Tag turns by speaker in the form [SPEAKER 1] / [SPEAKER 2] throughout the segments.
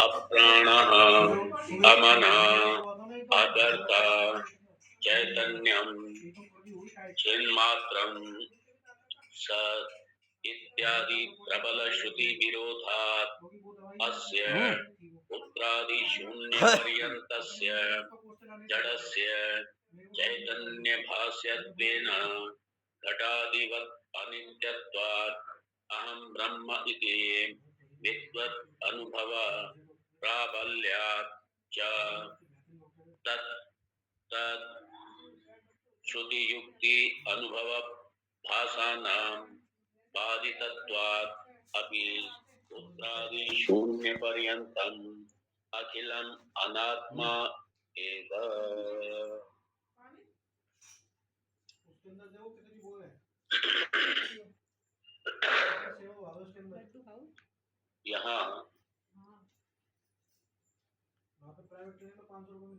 [SPEAKER 1] अप्राणः अमनः अकर्ता चैतन्यं चिन्मात्रं सत् इत्यादि प्रबल श्रुति विरोधात् अस्य पुत्रादि शून्य पर्यन्तस्य जडस्य चैतन्य भास्यत्वेन घटादिवत् अनित्यत्वात् अहं ब्रह्म इति विद्वत् अनुभव प्राबल्यात् च तत् तत् श्रुति युक्ति अनुभव भासानां बाधितत्वात् अपि पुत्रादि शून्य पर्यन्तम् अखिलम् अनात्मा एव। यहाँ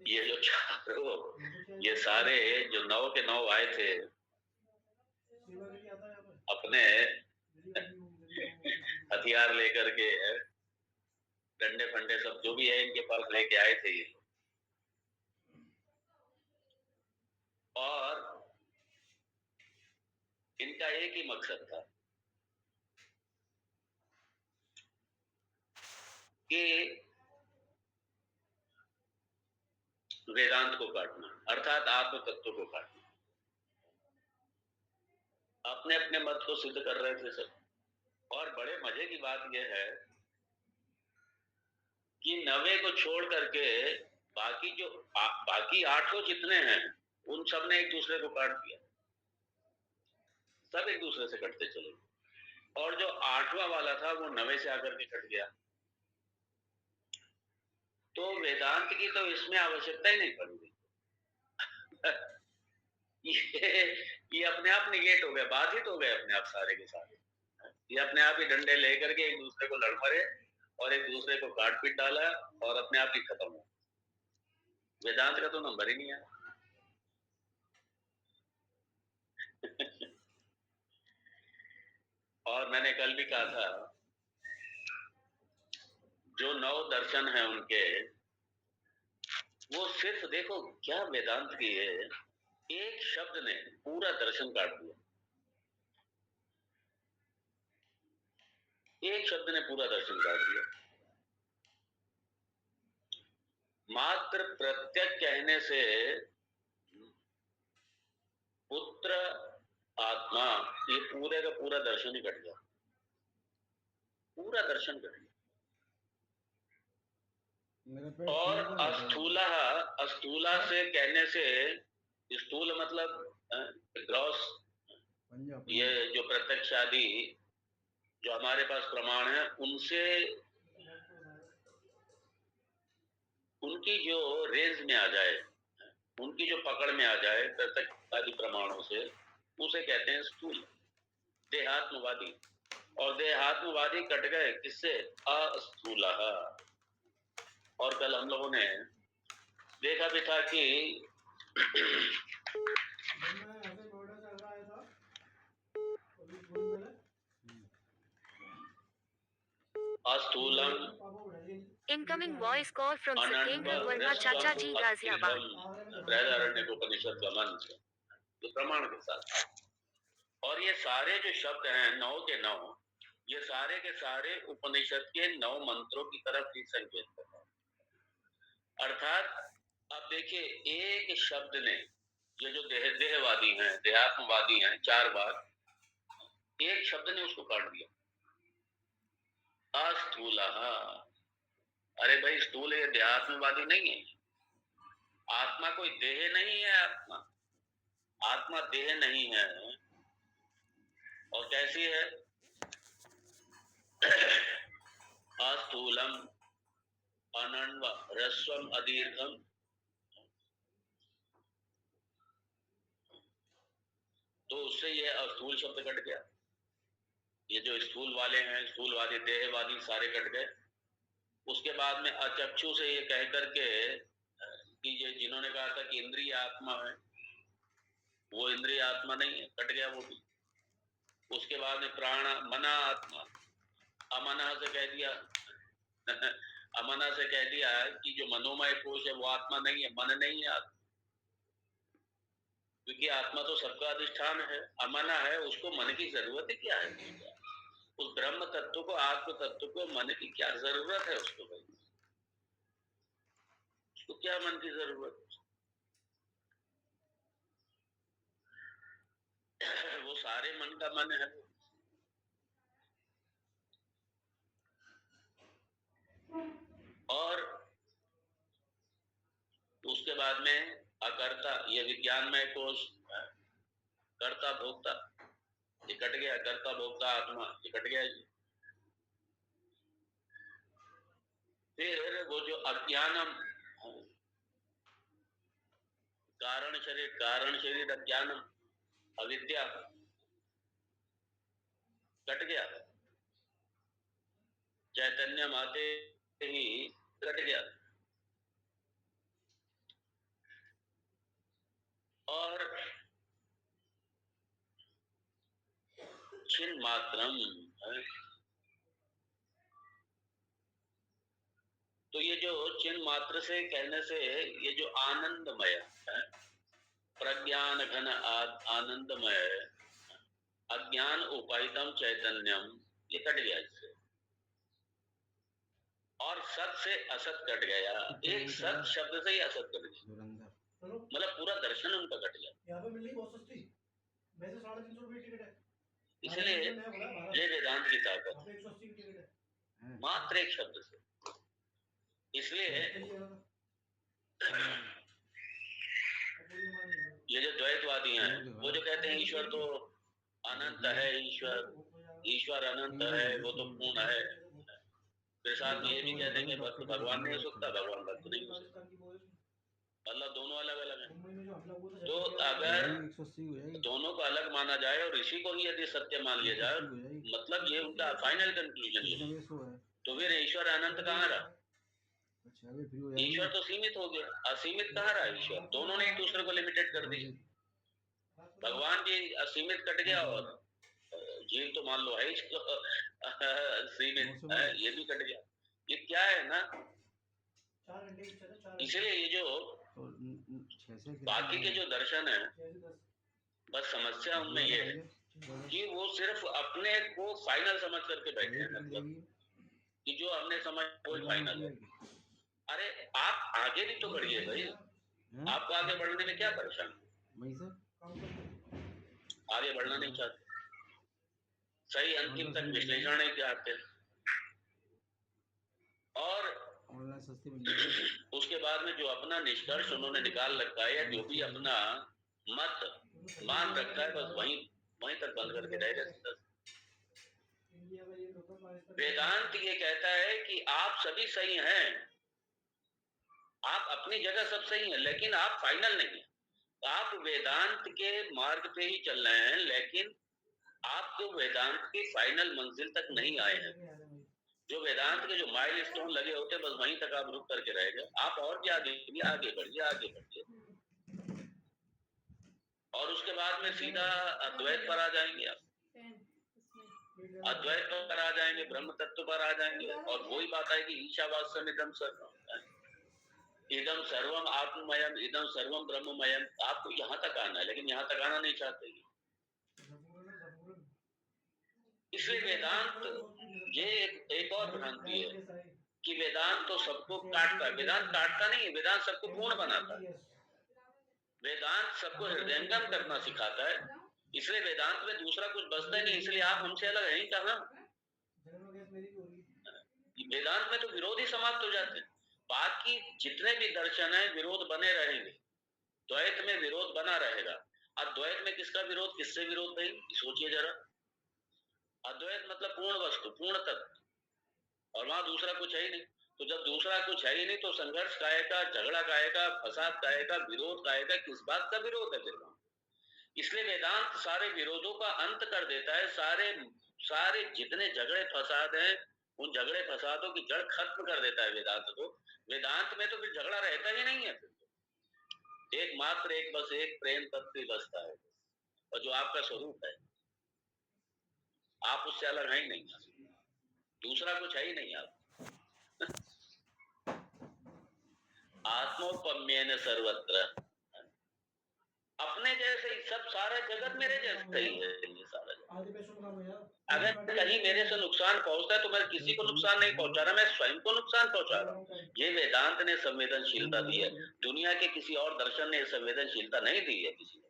[SPEAKER 1] ये जो चारों ये सारे जो 9 के 9 आए थे अपने हथियार लेकर के, डंडे फंडे सब जो भी है इनके पास लेके आए थे ये, और इनका एक ही मकसद था कि वेदांत को काटना, अर्थात आत्म तत्व को काटना। अपने अपने मत को सिद्ध कर रहे थे सब। और बड़े मजे की बात यह है कि 9 को छोड़ करके बाकी जो बाकी 8 जितने हैं उन सब ने एक दूसरे को काट दिया, सब एक दूसरे से कटते चले, और जो 8वां वाला था वो 9 से आकर के कट गया। तो वेदांत की तो इसमें आवश्यकता ही नहीं पड़ी। ये अपने आप निगेट हो गए, बाधित हो गए अपने आप सारे के सारे। ये अपने आप ही डंडे लेकर के एक दूसरे को लड़ मरे और एक दूसरे को काट पीट डाला और अपने आप ही खत्म हो। वेदांत का तो नंबर ही नहीं है। और मैंने कल भी कहा था, जो 9 दर्शन है उनके, वो सिर्फ देखो क्या वेदांत की है, एक शब्द ने पूरा दर्शन काट दिया। एक शब्द ने पूरा दर्शन काट दिया। मात्र प्रत्यक कहने से पुत्र आत्मा, ये पूरे का पूरा दर्शन ही कट गया, पूरा दर्शन कट गया। और अस्थूला से कहने से, स्थूल मतलब ग्रॉस, ये जो प्रत्यक्ष आदि जो हमारे पास प्रमाण है उनसे, उनकी जो रेंज में आ जाए, उनकी जो पकड़ में आ जाए प्रत्यक्ष आदि प्रमाणों से, उसे कहते हैं स्थूल, देहात्मवादी। और देहात्मवादी कट गए किससे? अस्थूला। और कल हम लोगों ने देखा भी था कि अस्थूलम
[SPEAKER 2] Incoming voice call from Satyendra Verma Chacha Ji Ghaziabad.
[SPEAKER 1] Brihadaranyaka Upanishad का मंत्र तो प्रमाण के साथ। और ये सारे जो शब्द हैं 9 के 9, ये सारे के सारे उपनिषद के 9 मंत्रों की तरफ ही संकेत करते हैं। अर्थात अब देखिए, एक शब्द ने, ये जो देहवादी हैं, देहात्मवादी हैं, 4 बार, एक शब्द ने उसको काट दिया, अस्थूला। अरे भाई, स्थूल ये देहात्मवादी नहीं है। आत्मा कोई देह नहीं है, आत्मा देह नहीं है। और कैसी है? अस्थूलम अनन्व ह्रस्वम अदीर्घम। तो उससे ये अस्थूल शब्द कट गया। ये जो स्थूल वाले हैं, स्थूलवादी, देहवादी, सारे कट गए। उसके बाद में अचक्षु से ये कह करके कि ये जिन्होंने कहा था कि इंद्रिय आत्मा है, वो इंद्रिय आत्मा नहीं है, कट गया वो भी। उसके बाद में प्राण मना आत्मा, अमना से कह दिया अमना से कह दिया कि जो मनोमय कोश है वो आत्मा नहीं है, मन नहीं है आत्मा, क्योंकि आत्मा तो सबका अधिष्ठान है। अमना है, उसको मन की जरूरत ही क्या है? उस ब्रह्म तत्व को, आत्म तत्व को मन की क्या जरूरत है उसको? भाई उसको क्या मन की जरूरत? वो सारे मन का मन है। और उसके बाद में अकर्ता, ये विज्ञानमय कोश, कर्ता भोक्ता, ये कट गया। कर्ता भोक्ता आत्मा, ये कट गया। फिर वो जो अज्ञानम, कारण शरीर अज्ञानम, अविद्या, कट गया। चैतन्य आते ही कट गया। और छिन्न मात्रम है। तो ये जो चिन्ह मात्र से कहने से ये जो आनंदमय है, प्रज्ञान घन आनंदमय, अज्ञान उपायितम चैतन्यम, ये कट गया इससे। और सत से असत कट गया। एक सत शब्द से ही असत कट गया, मतलब पूरा दर्शन उनका कट गया। यहाँ पे मिल रही बहुत सस्ती, वैसे 350 रुपए टिकट है। इसलिए ये वेदांत की ताकत, 180 की टिकट है मात्र एक शब्द से। इसलिए ये जो द्वैतवादी हैं, वो जो कहते हैं ईश्वर तो अनंत है, ईश्वर अनंत है, वो तो पूर्ण है। फिर साथ में ये भी कहते हैं कि भक्त भगवान नहीं हो सकता, भगवान भक्त नहीं हो सकता, मतलब दोनों अलग अलग हैं। तो अगर दोनों को अलग माना जाए और ऋषि को ही यदि सत्य मान लिया जाए, मतलब ये उनका फाइनल कंक्लूजन है, तो फिर ईश्वर अनंत कहाँ रहा? ईश्वर तो सीमित हो गया, असीमित कहाँ रहा ईश्वर? दोनों ने एक दूसरे को लिमिटेड कर दिया। भगवान भी असीमित कट गया और जीव तो मान लो है सीमित, ये भी कट गया। ये क्या है ना, इसलिए ये जो बाकी के जो दर्शन है, बस समस्या उनमें ये है कि वो सिर्फ अपने को फाइनल समझ करके बैठे हैं, मतलब कि जो हमने समझ वो फाइनल है। अरे आप आगे भी तो बढ़िए भाई, आपको आगे बढ़ने में क्या परेशानी? आगे बढ़ना नहीं चाहते, सही अंतिम तक विश्लेषण नहीं चाहते। और उसके बाद में जो अपना निष्कर्ष उन्होंने निकाल रखा है, या जो भी अपना मत मान रखा है, बस वहीं तक बंद करके रह जाते। वेदांत ये कहता है कि आप सभी सही हैं, आप अपनी जगह सब सही हैं, लेकिन आप फाइनल नहीं है। आप वेदांत के मार्ग पे ही चल रहे हैं, लेकिन आप तो वेदांत की फाइनल मंजिल तक नहीं आए हैं। जो वेदांत के जो माइलस्टोन लगे होते, बस वहीं तक आप रुक करके रह गए। आप और भी आगे बढ़िए, आगे बढ़िए। और उसके बाद में सीधा अद्वैत पर आ जाएंगे आप, अद्वैत पर आ जाएंगे, ब्रह्म तत्व पर आ जाएंगे। और वही बात है कि ईशावास्यम इदम सर्वम, इदम सर्वम आत्ममयम, इदम सर्वम ब्रह्ममयम। आपको यहाँ तक आना है, लेकिन यहाँ तक आना नहीं चाहते। इसलिए वेदांत ये एक और भ्रांति है कि वेदांत तो सबको काटता है। वेदांत काटता नहीं है, वेदांत सबको पूर्ण बनाता है। वेदांत सबको हृदयंगम करना सिखाता है। इसलिए वेदांत में दूसरा कुछ बचता ही नहीं। इसलिए आप हमसे अलग है ही कहाँ? वेदांत में तो विरोध ही समाप्त हो जाते हैं। बाकी जितने भी दर्शन है विरोध बने रहेंगे। द्वैत में विरोध बना रहेगा। अद्वैत में किसका विरोध, किससे विरोध भाई? सोचिए जरा। अद्वैत मतलब पूर्ण वस्तु, पूर्ण तत्व, और वहां दूसरा कुछ है ही नहीं। तो जब दूसरा कुछ है ही नहीं, तो संघर्ष काहे का, झगड़ा काहे का, फसाद काहे का, विरोध काहे का? किस बात का विरोध है फिर? इसलिए वेदांत सारे विरोधों का अंत कर देता है। सारे जितने झगड़े फसाद हैं, उन झगड़े फसादों की जड़ खत्म कर देता है वेदांत को। वेदांत में तो फिर झगड़ा रहता ही नहीं है। एकमात्र एक बस एक प्रेम तत्व ही बसता है, और जो आपका स्वरूप है, आप उससे अलग है ही नहीं, दूसरा कुछ है ही नहीं आप। आत्मोपम्येन सर्वत्र, अपने जैसे ही सब, सारा जगत मेरे जैसा ही है। ये सारा जगत अगर कहीं मेरे से नुकसान पहुंचता है तो मैं किसी को नुकसान नहीं पहुंचा रहा, मैं स्वयं को नुकसान पहुंचा रहा हूं। ये वेदांत ने संवेदनशीलता दी है, दुनिया के किसी और दर्शन ने संवेदनशीलता नहीं दी है किसी ने।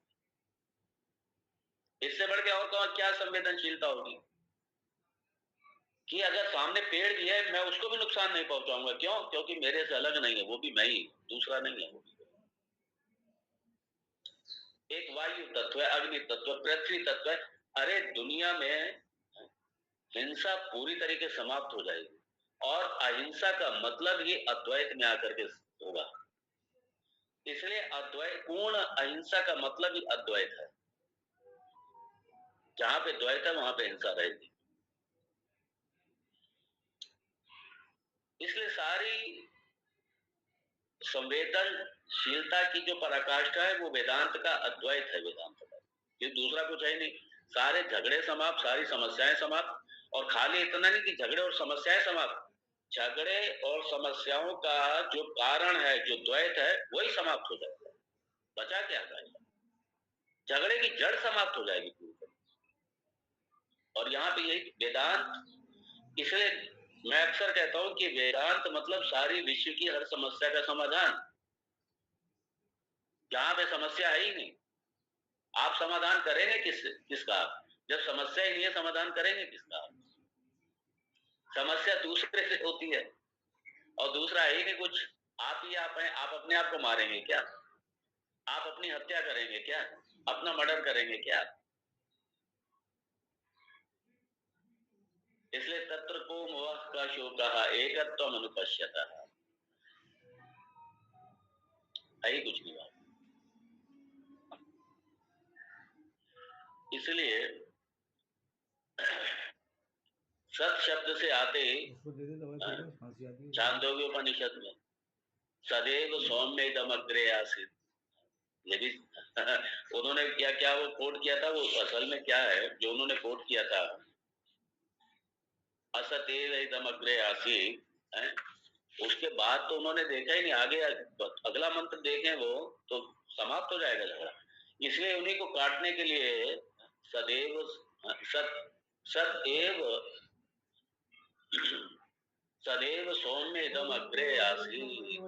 [SPEAKER 1] इससे बढ़ के और क्या संवेदनशीलता होगी कि अगर सामने पेड़ भी है मैं उसको भी नुकसान नहीं पहुंचाऊंगा। क्यों? क्योंकि मेरे से अलग नहीं है, वो भी मैं ही, दूसरा नहीं है वो भी। एक वायु तत्व है, अग्नि तत्व, पृथ्वी तत्व है। अरे दुनिया में हिंसा पूरी तरीके समाप्त हो जाएगी और अहिंसा का मतलब ही अद्वैत में आकर के होगा। इसलिए अद्वैत, पूर्ण अहिंसा का मतलब ही अद्वैत है। जहां पे द्वैत है वहां पे हिंसा रहेगी। इसलिए सारी संवेदनशीलता की जो पराकाष्ठा है वो वेदांत का अद्वैत है, वेदांत का, ये दूसरा कुछ है नहीं। सारे झगड़े समाप्त, सारी समस्याएं समाप्त, और खाली इतना नहीं कि झगड़े और समस्याएं समाप्त, झगड़े और समस्याओं का जो कारण है, जो द्वैत है, वही समाप्त हो जाएगा। बचा क्या जाएगा? झगड़े की जड़ समाप्त हो जाएगी पूरी तरह। और यहाँ पे यही वेदांत, इसलिए मैं अक्सर कहता हूं कि वेदांत मतलब सारी विश्व की हर समस्या का समाधान। जहां पे समस्या है ही नहीं, आप समाधान करेंगे किसका? जब समस्या ही नहीं है, समाधान करेंगे किसका? समस्या दूसरे से होती है और दूसरा है ही नहीं कुछ। आप ही आप हैं, आप अपने आप को मारेंगे क्या? आप अपनी हत्या करेंगे क्या? अपना मर्डर करेंगे क्या? इसलिए तत्र को मोह का शोकः एकत्वम अनुपश्यतः, है ही कुछ नहीं बात। इसलिए सत शब्द से आते छांदोग्य उपनिषद में सदैव सौम्येदम अग्रे आसीत्, ये भी उन्होंने क्या क्या वो कोट किया था, वो असल में क्या है जो उन्होंने कोट किया था, असतेव इदम अग्रे आसीत्, उसके बाद तो उन्होंने देखा ही नहीं आगे। अगला मंत्र देखें वो तो समाप्त हो जाएगा झगड़ा। इसलिए उन्हीं को काटने के लिए सदैव सदैव सदैव सौम्य इदम अग्रे आसीत्,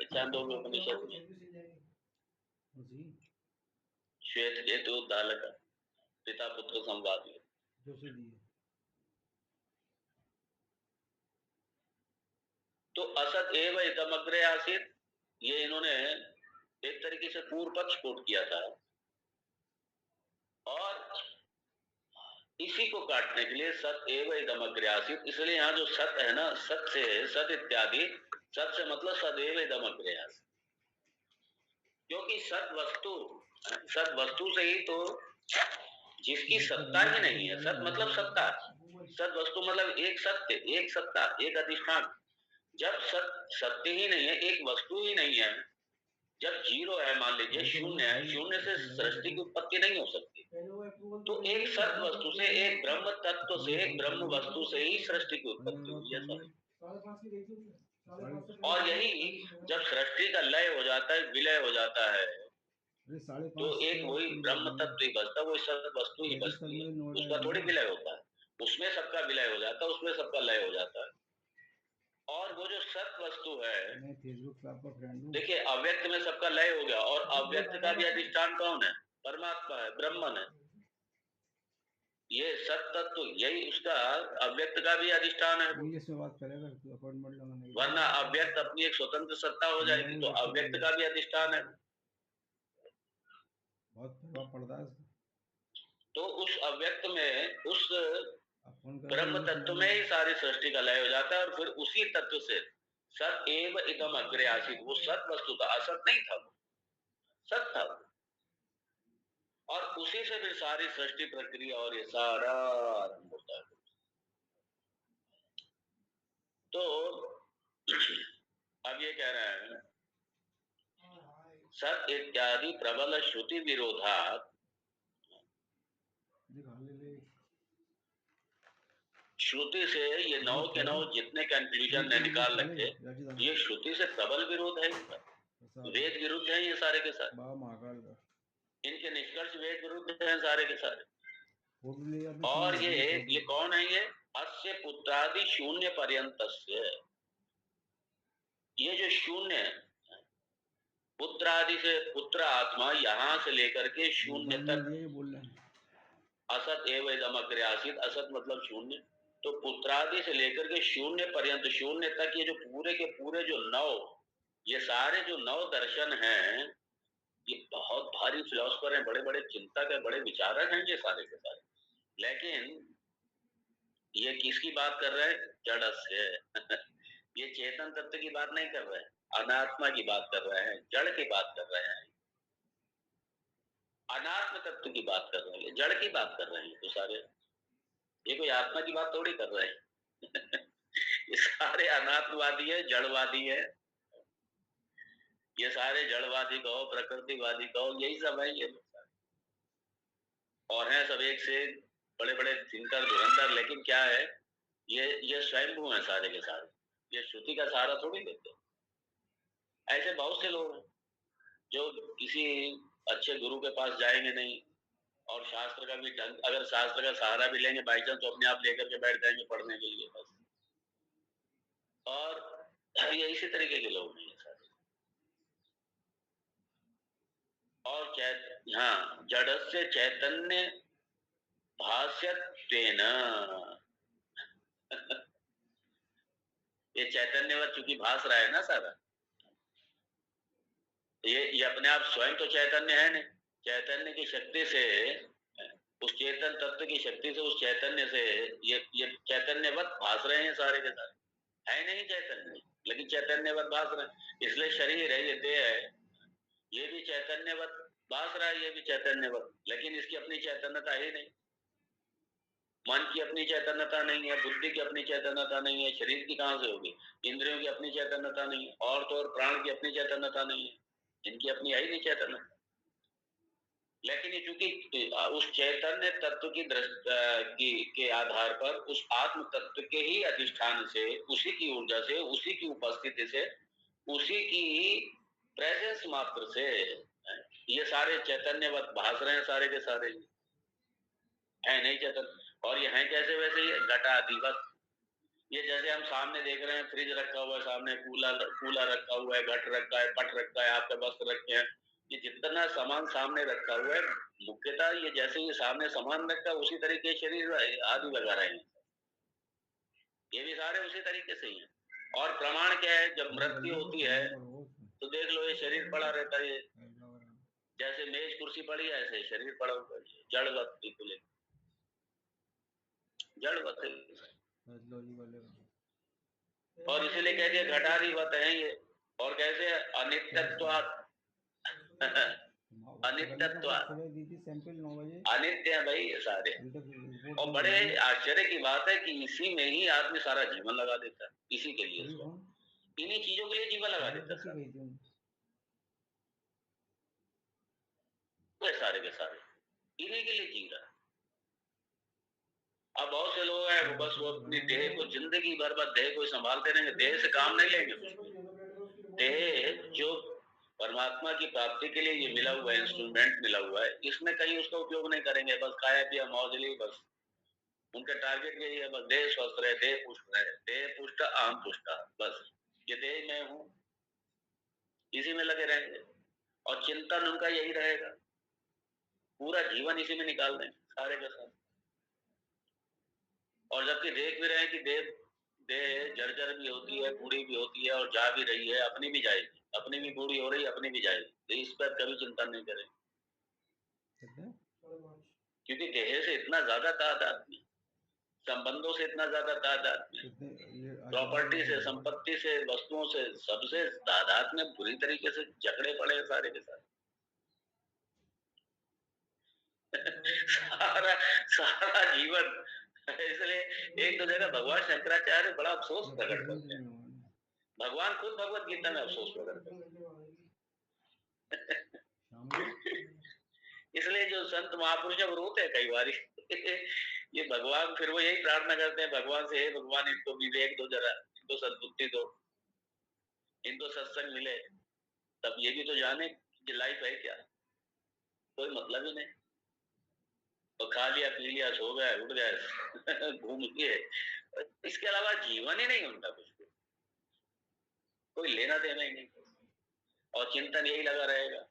[SPEAKER 1] छांदोग्य उपनिषद में श्वेत केतु उद्दालक पिता पुत्र संवाद में। तो असत एव इदम अग्रे आसीत्, ये इन्होंने एक तरीके से पूर्व पक्ष कोट किया था, और इसी को काटने के लिए सत एव इदम अग्रे आसीत्। इसलिए यहाँ जो सत है ना, सत से सत इत्यादि, सत से मतलब सदैव इदम अग्रे आसीत्, क्योंकि सत वस्तु से ही तो, जिसकी सत्ता ही नहीं है, सत मतलब सत्ता, सत वस्तु मतलब एक सत्य, एक सत्ता, एक अधिष्ठान। जब सत्य ही नहीं है, एक वस्तु ही नहीं है, जब जीरो है, मान लीजिए शून्य है, शून्य से सृष्टि की उत्पत्ति नहीं हो सकती। तो एक सत वस्तु से, एक ब्रह्म तत्व से, एक ब्रह्म वस्तु से ही सृष्टि की उत्पत्ति हुई है सब। और यही जब सृष्टि का लय हो जाता है, विलय हो जाता है, तो एक वही ब्रह्म तत्व ही बचता, वो सत वस्तु ही बचती है, उसका थोड़ी विलय होता है। उसमें सबका विलय हो जाता है, उसमें सबका लय हो जाता है। और वो जो सत वस्तु है, देखिए अव्यक्त में सबका लय हो गया, और अव्यक्त का भी अधिष्ठान कौन है? परमात्मा है, ब्रह्मन है। ये सत तत्व यही उसका अव्यक्त का भी अधिष्ठान है। बात करेगा तो अपॉइंटमेंट लगाने, वरना अव्यक्त अपनी एक स्वतंत्र सत्ता हो जाएगी, तो अव्यक्त का भी अधिष्ठान है। बहुत प्रभाव पड़ता है इसका। तो उस अव्यक्त में, उस ब्रह्म तत्व में ही सारी सृष्टि का लय हो जाता है, और फिर उसी तत्व से सत एव इदम अग्रे आसीत्, वो सत वस्तु था, असत नहीं था, सत था। और उसी से फिर सारी सृष्टि प्रक्रिया और ये सारा आरंभ होता है। तो अब ये कह रहे हैं सत इत्यादि प्रबल श्रुति विरोधात श्रुति से ये 9 के 9 जितने कंक्लूजन ने निकाल रखे, ये श्रुति से प्रबल विरोध है इनका, वेद विरुद्ध है ये सारे के सारे, इनके निष्कर्ष वेद विरुद्ध हैं सारे के सारे। और ये कौन है? ये अस्य पुत्रादि शून्य पर्यंतस्य, ये जो शून्य है, पुत्र आदि से पुत्र आत्मा यहां से लेकर के शून्य तक, असत एवं इदम अग्रे आसीत, असत मतलब शून्य, तो पुत्रादि से लेकर के शून्य पर्यंत, शून्य तक ये जो पूरे के पूरे जो 9, ये सारे जो 9 दर्शन हैं, ये बहुत भारी फिलोसफर हैं, बड़े बड़े चिंतक हैं, बड़े विचारक हैं ये सारे के सारे। लेकिन ये किसकी बात कर रहे हैं? जड़स्य ये चेतन तत्व की बात नहीं कर रहे हैं, अनात्मा की बात कर रहे हैं, जड़ की बात कर रहे हैं, अनात्म तत्व की बात कर रहे हैं, जड़ की बात कर रहे हैं। तो सारे ये कोई आत्मा की बात थोड़ी कर रहे हैं ये सारे अनात्मवादी है, जड़वादी है, ये सारे जड़वादी कहो, प्रकृतिवादी कहो, यही सब है ये लोग सारे। और हैं सब एक से बड़े बड़े थिंकर, धुरंधर, लेकिन क्या है, ये स्वयंभू है सारे के सारे, ये श्रुति का सहारा थोड़ी लेते। ऐसे बहुत से लोग हैं जो किसी अच्छे गुरु के पास जाएंगे नहीं, और शास्त्र का भी ढंग, अगर शास्त्र का सहारा भी लेंगे बाई चांस, तो अपने आप लेकर के बैठ जाएंगे पढ़ने के लिए बस। और ये इसी तरीके के लोग हैं सारे। और हाँ, जड़स्य चैतन्य भाष्यत्वेन ये चैतन्यवत चूंकि भास रहा है ना सारा, ये अपने आप स्वयं तो चैतन्य है नहीं, चैतन्य की शक्ति से, उस चेतन तत्व की शक्ति से, उस चैतन्य से ये चैतन्यवत भास रहे हैं सारे के सारे। है नहीं चैतन्य, लेकिन चैतन्यवत भास रहे हैं। इसलिए शरीर है, ये देह है, ये भी चैतन्यवत भास रहा है, ये भी चैतन्यवत, लेकिन इसकी अपनी चैतन्यता ही नहीं। मन की अपनी चैतन्यता नहीं है, बुद्धि की अपनी चैतन्यता नहीं है, शरीर की कहां से होगी? इंद्रियों की अपनी चैतन्यता नहीं है, और तो और प्राण की अपनी चैतन्यता नहीं है, इनकी अपनी है ही नहीं चैतन्यता। लेकिन ये चूंकि उस चैतन्य तत्व की दृष्टि के आधार पर, उस आत्म तत्व के ही अधिष्ठान से, उसी की ऊर्जा से, उसी की उपस्थिति से, उसी की प्रेजेंस मात्र से ये सारे चैतन्यवत भास रहे हैं सारे के सारे, है नहीं चैतन्य। और ये है कैसे? वैसे ये घटाधिवत, ये जैसे हम सामने देख रहे हैं, फ्रिज रखा हुआ है सामने, कूलर रखा हुआ है, घट रखा है, पट रखा है, आपके वस्त्र रखे हैं, ये जितना सामान सामने रखा हुआ है, मुख्यतः ये जैसे ये सामने सामान रखा है, उसी तरीके शरीर आदि लगा रहे हैं, ये भी सारे उसी तरीके से ही है। और प्रमाण क्या है? जब मृत्यु होती है तो देख लो, ये शरीर पड़ा रहता है, जैसे मेज कुर्सी पड़ी है ऐसे शरीर पड़ा हुआ है, जड़वत, बिल्कुल जड़वत है। और इसीलिए कह दिया घटाधिवत है ये। और कैसे? अनित्यत्वात् अनित्यत्वात्, अनित्य है भाई ये सारे। और बड़े आश्चर्य की बात है कि इसी में ही आदमी सारा जीवन लगा देता है, इसी के लिए, इन्हीं चीजों के लिए जीवन लगा देता है सारे के सारे, इन्हीं के लिए जी रहा है। अब बहुत से लोग हैं, बस वो अपनी देह को जिंदगी भर बस देह को संभालते रहेंगे, देह से काम नहीं लेंगे। देह जो परमात्मा की प्राप्ति के लिए ये मिला हुआ है, इंस्ट्रूमेंट मिला हुआ है, इसमें कहीं उसका उपयोग नहीं करेंगे, बस खाया पिया मौज ली, बस उनका टारगेट यही है, बस देह स्वस्थ रहे, देह पुष्ट रहे, देह पुष्ट आम पुष्ट, बस ये देह मैं हूँ, इसी में लगे रहेंगे। और चिंतन उनका यही रहेगा, पूरा जीवन इसी में निकाल देंगे सारे के सारे। और जबकि देख भी रहे हैं कि देह जर्जर भी होती है, बूढ़ी भी होती है, और जा भी रही है, अपनी भी जाएगी, अपनी भी बूढ़ी हो रही है, अपनी भी जाएगी, तो इस पर कभी चिंता नहीं करें, क्योंकि देह से इतना ज्यादा तादाद में, संबंधों से इतना ज्यादा तादाद में, प्रॉपर्टी से, संपत्ति से, वस्तुओं से, सबसे तादाद में बुरी तरीके से जकड़े पड़े हैं सारे के सारे। सारा सारा जीवन। इसलिए एक तो जगह भगवान शंकराचार्य बड़ा अफसोस प्रकट करते हैं, भगवान खुद भगवत गीता में अफसोस प्रकट करते हैं। इसलिए जो संत महापुरुष जब रोते हैं कई बार ये भगवान फिर वो यही प्रार्थना करते हैं भगवान से, हे भगवान इनको विवेक दो, जरा इनको सद्बुद्धि दो, इनको सत्संग मिले, तब ये भी तो जाने कि लाइफ है क्या, कोई मतलब ही नहीं। तो खा लिया पी लिया सो गए उठ गए घूम लिए, इसके अलावा जीवन ही नहीं उनका कुछ भी, कोई लेना देना ही नहीं, और चिंतन यही लगा रहेगा,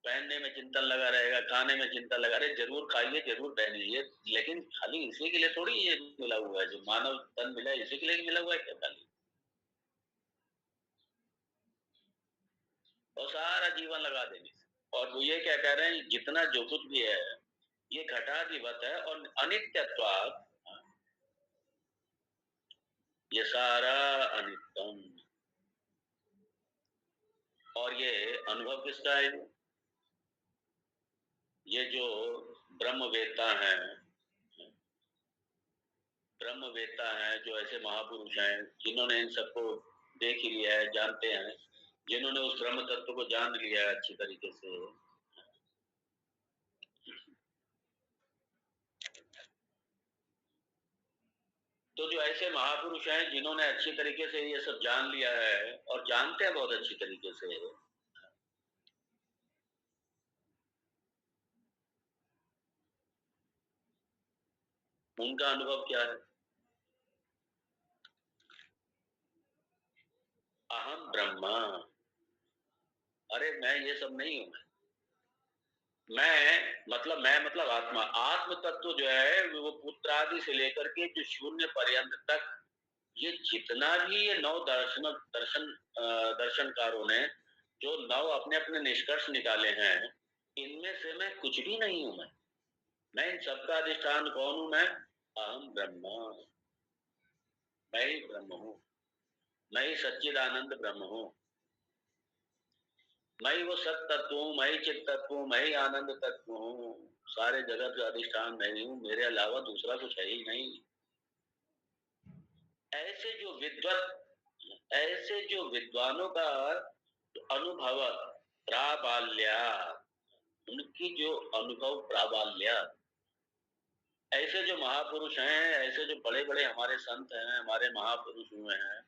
[SPEAKER 1] पहनने में चिंतन लगा रहेगा, खाने में चिंतन लगा रहे, जरूर खाइए जरूर पहनिए, लेकिन खाली इसी के लिए थोड़ी ये मिला हुआ है, जो मानव तन मिला है इसी के लिए मिला हुआ है क्या खाली, और सारा जीवन लगा देंगे। और वो ये क्या कह रहे हैं, जितना जो कुछ भी है ये घटाधिपत है और अनित्यत्वात्, ये सारा अनित्यम, और ये अनुभव किसका है, ये जो ब्रह्मवेत्ता है, ब्रह्मवेत्ता है, जो ऐसे महापुरुष हैं जिन्होंने इन सबको देख ही लिया है, जानते हैं, जिन्होंने उस ब्रह्म तत्व को जान लिया है अच्छी तरीके से, तो जो ऐसे महापुरुष हैं जिन्होंने अच्छी तरीके से ये सब जान लिया है और जानते हैं बहुत अच्छी तरीके से, उनका अनुभव क्या है, अहम ब्रह्मा, अरे मैं ये सब नहीं हूं, मैं मतलब आत्मा, आत्म तत्व जो है वो पुत्र आदि से लेकर के जो शून्य पर्यंत तक, ये जितना भी ये नौ दर्शनकारों ने जो नौ अपने अपने निष्कर्ष निकाले हैं, इनमें से मैं कुछ भी नहीं हूं, मैं इन सबका अधिष्ठान कौन हूं, मैं अहम ब्रह्मा, मैं ही ब्रह्म हूं, मैं ही सच्चिदानंद ब्रह्म हूं, मैं ही वो सत तत्व हूँ, मैं ही चित तत्व हूँ, मैं ही आनंद तत्व हूँ, सारे जगत का अधिष्ठान मैं ही हूँ, मेरे अलावा दूसरा कुछ है ही नहीं। ऐसे जो ऐसे जो विद्वानों का अनुभव प्राबाल्या, उनकी जो अनुभव प्राबाल्या, ऐसे जो महापुरुष हैं, ऐसे जो बड़े बड़े हमारे संत हैं, हमारे महापुरुष हुए हैं,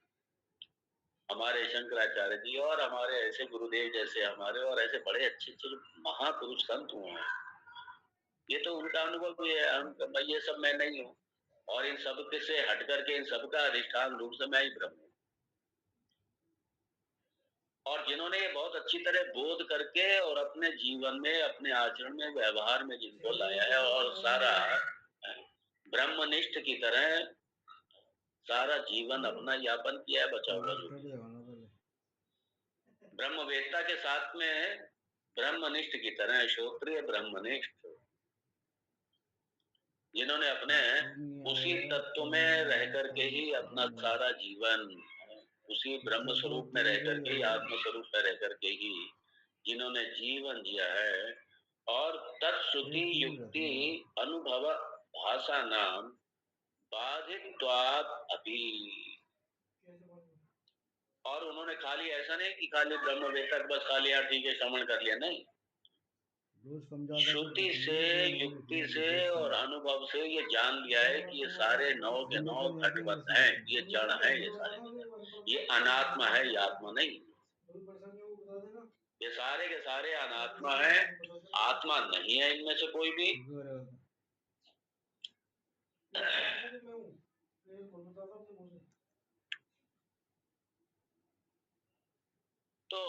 [SPEAKER 1] हमारे शंकराचार्य जी और हमारे ऐसे गुरुदेव जैसे हमारे, और ऐसे बड़े अच्छे अच्छे जो महापुरुष संत हुए हैं, ये तो उनका अनुभव भी है, हम ये सब मैं नहीं हूँ, और इन सब के से हट करके इन सबका अधिष्ठान रूप से मैं ही ब्रह्म हूँ। और जिन्होंने ये बहुत अच्छी तरह बोध करके और अपने जीवन में, अपने आचरण में, व्यवहार में जिनको लाया है, और सारा ब्रह्मनिष्ठ की तरह सारा जीवन अपना यापन किया है, बचा हुआ जो ब्रह्मवेत्ता के साथ में ब्रह्मनिष्ठ की तरह, श्रोत्रिय ब्रह्मनिष्ठ, जिन्होंने अपने उसी तत्व में रह करके ही अपना सारा जीवन, उसी ब्रह्म स्वरूप में रह करके ही, आत्म स्वरूप में रह करके ही जिन्होंने जीवन जिया है, और तत्श्रुति युक्ति अनुभव भाषा नाम बाधित्वात् अपि, और उन्होंने खाली ऐसा नहीं कि खाली ब्रह्मवेत्ता बस खाली यार ठीक है श्रवण कर लिया, नहीं, श्रुति से युक्ति से और अनुभव से ये जान लिया है कि ये सारे नौ के नौ घटवत हैं, ये जड़ है, ये सारे, ये अनात्मा है, ये आत्मा नहीं, ये सारे के सारे अनात्मा है, आत्मा नहीं है इनमें से कोई भी। तो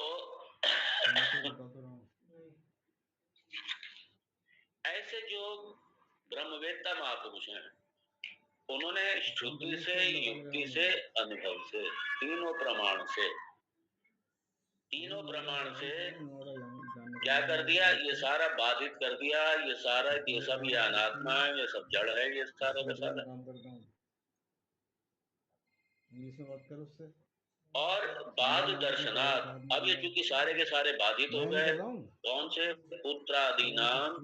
[SPEAKER 1] ऐसे जो ब्रह्मवेत्ता महापुरुष हैं, उन्होंने श्रुति से, युक्ति से, अनुभव से, तीनों प्रमाण से क्या कर दिया, ये सारा बाधित कर दिया, ये सारा, ये सब ये अनात्मा है, ये सब जड़ है, ये सारा का सारा, और बाध दर्शनात्, अब ये चूंकि सारे के सारे बाधित हो गए, कौन से, पुत्रादि नाम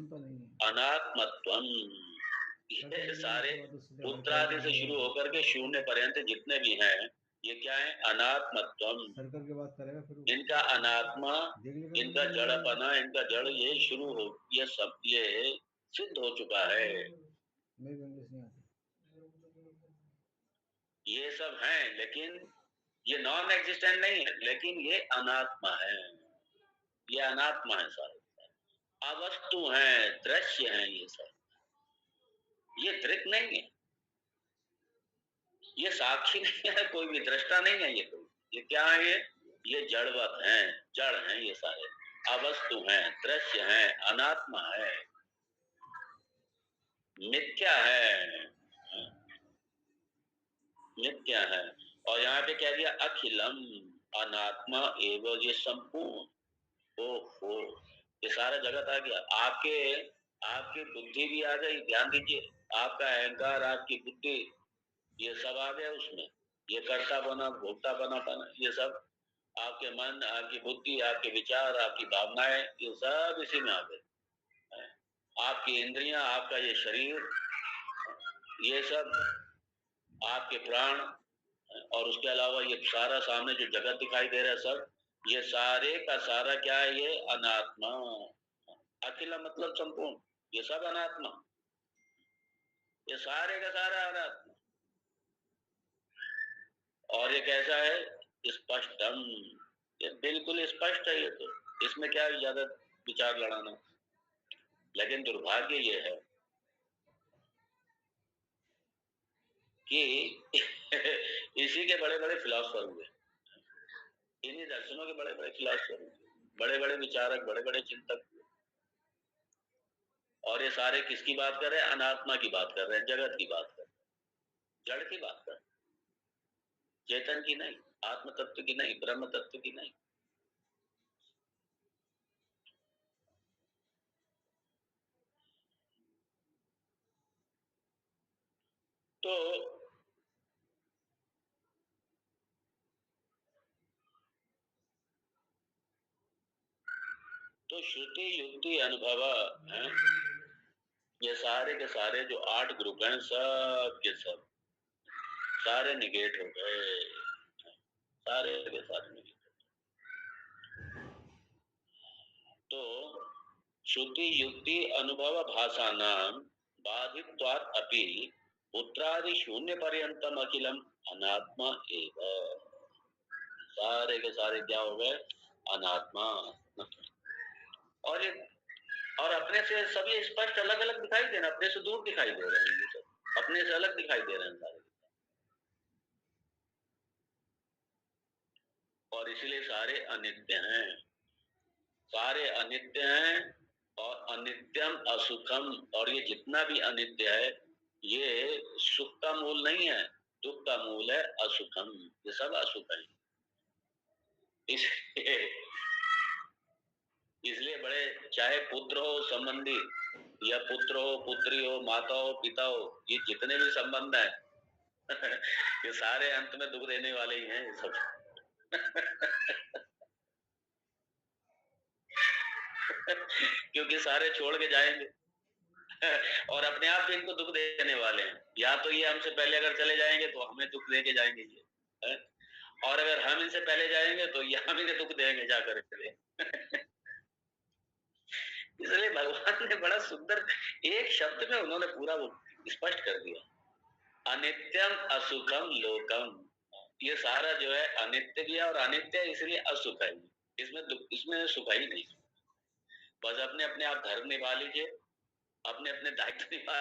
[SPEAKER 1] अनात्मत्वम, ये सारे पुत्रादि से शुरू होकर के शून्य पर्यंत जितने भी हैं, ये क्या है, अनात्मत्वम, इनका अनात्मा, इनका जड़पना, इनका जड़, ये शुरू हो, ये सब ये सिद्ध हो चुका है।
[SPEAKER 3] मेरे को इंग्लिश नहीं आती।
[SPEAKER 1] ये सब हैं, लेकिन ये नॉन एग्जिस्टेंट नहीं है, लेकिन ये अनात्मा है। ये अनात्मा है सारे, अवस्तु हैं, दृश्य हैं ये सब। ये दृक नहीं है, ये साक्षी नहीं है, कोई भी दृष्टा नहीं है। ये क्या है? ये जड़वत हैं, जड़ हैं ये सारे, अवस्तु हैं, दृश्य हैं, अनात्मा है, मिथ्या है, मिथ्या है। और यहाँ पे कह दिया अखिलम अनात्मा एवं, ये संपूर्ण। ओहो, ये सारा जगत आ गया। आपकी बुद्धि भी आ गई, ध्यान दीजिए। आपका अहंकार, आपकी बुद्धि, ये सब आ गया उसमें। ये कर्ता बना, भोक्ता बना, ये सब आपके मन, आपकी बुद्धि, आपके विचार, आपकी भावनाएं, ये सब इसी में आ गए। आपकी इंद्रियां, आपका ये शरीर, ये सब आपके प्राण, और उसके अलावा ये सारा सामने जो जगत दिखाई दे रहा है सब, ये सारे का सारा क्या है? ये अनात्मा। अखिला मतलब संपूर्ण, ये सब अनात्मा, ये सारे का सारा अनात्मा। और ये कैसा है? स्पष्टम, ये बिल्कुल स्पष्ट है। ये तो इसमें क्या ज्यादा विचार लड़ाना। लेकिन दुर्भाग्य ये है कि इसी के बड़े बड़े फिलोसफर हुए, इन्हीं दर्शनों के बड़े बड़े फिलोसफर हुए, बड़े बड़े विचारक, बड़े बड़े चिंतक हुए। और ये सारे किसकी बात कर रहे हैं? अनात्मा की बात कर रहे हैं, जगत की बात कर रहे हैं, जड़ की बात कर रहे हैं, चेतन की नहीं, आत्म तत्व की नहीं, ब्रह्म तत्व की नहीं। तो श्रुति युक्ति अनुभव है, ये सारे के सारे जो 8 ग्रुप हैं, सब के सब सारे निगेट हो गए, सारे के सारे निगेट। तो श्रुति युक्ति अनुभव भाषा नाम बाधित्वात् अपि पुत्रादि शून्य पर्यंतम अखिलम अनात्मा एव। सारे के सारे क्या हो गए? अनात्मा। और ये, और अपने से सभी स्पष्ट अलग अलग दिखाई दे रहे, अपने से दूर दिखाई दे रहे हैं, ये सब अपने से अलग दिखाई दे रहे हैं सारे। और इसलिए सारे अनित्य हैं, सारे अनित्य हैं। और अनित्यम असुखम, और ये जितना भी अनित्य है, ये सुख का मूल नहीं है, दुख का मूल है असुखम। ये सब असुख है। इसलिए इसलिए बड़े, चाहे पुत्र हो संबंधी, या पुत्र हो, पुत्री हो, माता हो, पिता हो, ये जितने भी संबंध हैं ये सारे अंत में दुख देने वाले ही हैं ये सब क्योंकि सारे छोड़ के जाएंगे और अपने आप भी इनको दुख देने वाले हैं। या तो ये हमसे पहले अगर चले जाएंगे तो हमें दुख देके जाएंगे ये, है? और अगर हम इनसे पहले जाएंगे तो ये हम इन्हें दुख देंगे जाकर के इसलिए भगवान ने बड़ा सुंदर एक शब्द में उन्होंने पूरा वो स्पष्ट कर दिया, अनित्यम असुखम लोकम। ये सारा जो है अनित्य भी है, और अनित्य इसलिए असुख है। इसमें दुख, इसमें सुख ही नहीं। बस अपने अपने आप धर्म निभा लीजिए, अपने अपने दायित्व निभा,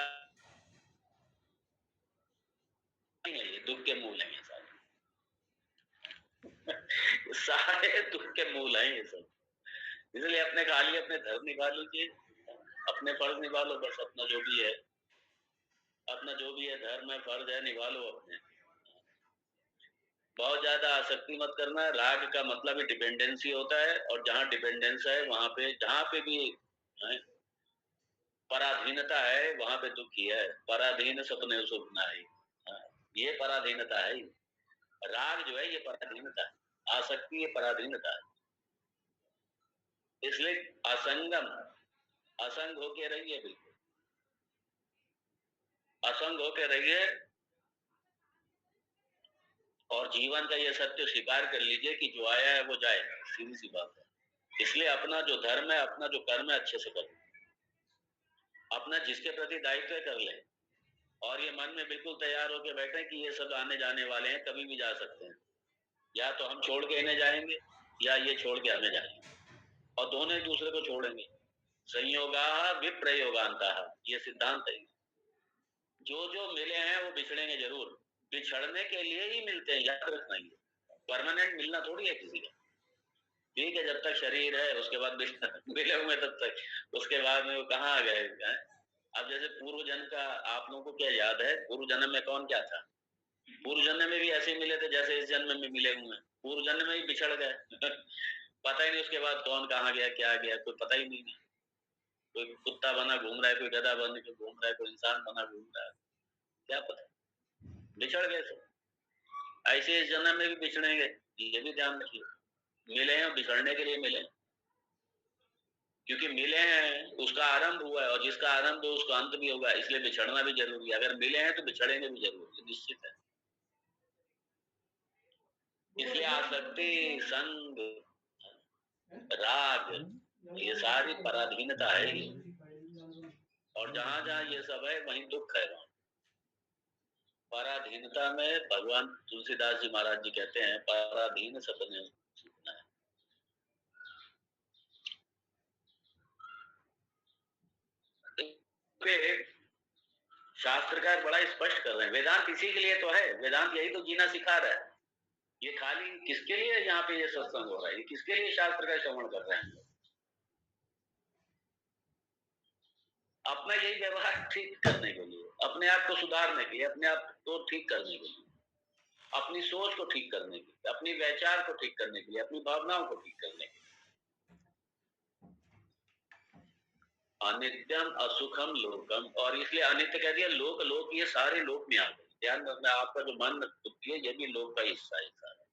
[SPEAKER 1] ये दुख के मूल है ये सारे सारे दुख के मूल है ये सब। इसलिए अपने खाली अपने धर्म निभा लीजिए, अपने फर्ज निभा लो, बस अपना जो भी है, अपना जो भी है धर्म है, फर्ज है, निभा लो अपने। बहुत ज्यादा आसक्ति मत करना। राग का मतलब ही डिपेंडेंसी होता है, और जहाँ डिपेंडेंस है वहां पे, जहाँ पे भी है, पराधीनता है, वहां पे दुख ही है। पराधीन सपने सुख नहीं, ये पराधीनता है। राग जो है ये पराधीनता है, आसक्ति ये पराधीनता है। इसलिए असंगम, असंग होके रहिए, बिल्कुल असंग होके रहिए, और जीवन का ये सत्य स्वीकार कर लीजिए कि जो आया है वो जाएगा, सीधी सी बात है। इसलिए अपना जो धर्म है, अपना जो कर्म है, अच्छे से करें, अपना जिसके प्रति दायित्व है कर ले, और ये मन में बिल्कुल तैयार होकर बैठे कि ये सब आने जाने वाले हैं, कभी भी जा सकते हैं, या तो हम छोड़ के इन्हें जाएंगे या ये छोड़ के हमें जाएंगे, और दोनों एक दूसरे को छोड़ेंगे। संयोगा विप्रयोगांतः, ये सिद्धांत है। जो जो मिले हैं वो बिछड़ेंगे जरूर, बिछड़ने के लिए ही मिलते हैं, याद रखना। ये परमानेंट मिलना थोड़ी है किसी का। ठीक है, जब तक शरीर है उसके बाद मिले हुए तब तक, उसके बाद में वो कहाँ आ गए हैं? अब जैसे पूर्व जन्म का आप लोगों को क्या याद है? पूर्व जन्म में कौन क्या था? पूर्व जन्म में भी ऐसे ही मिले थे जैसे इस जन्म में मिले हुए हैं। पूर्व जन्म में ही बिछड़ गए पता ही नहीं उसके बाद कौन कहाँ गया, क्या गया, कोई पता ही नहीं है। कोई कुत्ता बना घूम रहा है, कोई गधा बन के घूम रहा है, कोई इंसान बना घूम रहा है, क्या पता, बिछड़ गए सब। ऐसे इस जन्म में भी बिछड़ेंगे, ये भी ध्यान रखिए। मिले हैं बिछड़ने के लिए मिले, क्योंकि मिले हैं उसका आरंभ हुआ है, और जिसका आरंभ हो उसका अंत भी होगा, इसलिए बिछड़ना भी जरूरी है। अगर मिले हैं तो बिछड़ेंगे भी जरूर, निश्चित है। इसलिए आसक्ति, संग, राग, ये सारी पराधीनता है ये। और जहां जहां ये सब है वहीं दुख है। वहां पराधीनता में भगवान तुलसीदास जी महाराज जी कहते हैं, पराधीन सपने सुनना है। शास्त्रकार बड़ा स्पष्ट कर रहे हैं, वेदांत इसी के लिए तो है, वेदांत यही तो जीना सिखा रहा है। ये खाली किसके लिए यहाँ पे ये सत्संग हो रहा है? ये किसके लिए शास्त्र का श्रवण कर रहे हैं? अपना यही व्यवहार ठीक करने के लिए, अपने आप को सुधारने के लिए, अपने आप को ठीक करने के लिए, अपनी सोच को ठीक करने के लिए, अपनी विचार को ठीक करने के लिए, अपनी भावनाओं को ठीक करने के लिए। अनित्यम असुखम लोकम, और इसलिए अनित्य कह दिया, लोक लोक, ये सारे लोक में आ गए। ध्यान रखना, आपका जो मन बुद्धि है ये भी लोक का हिस्सा है सारा।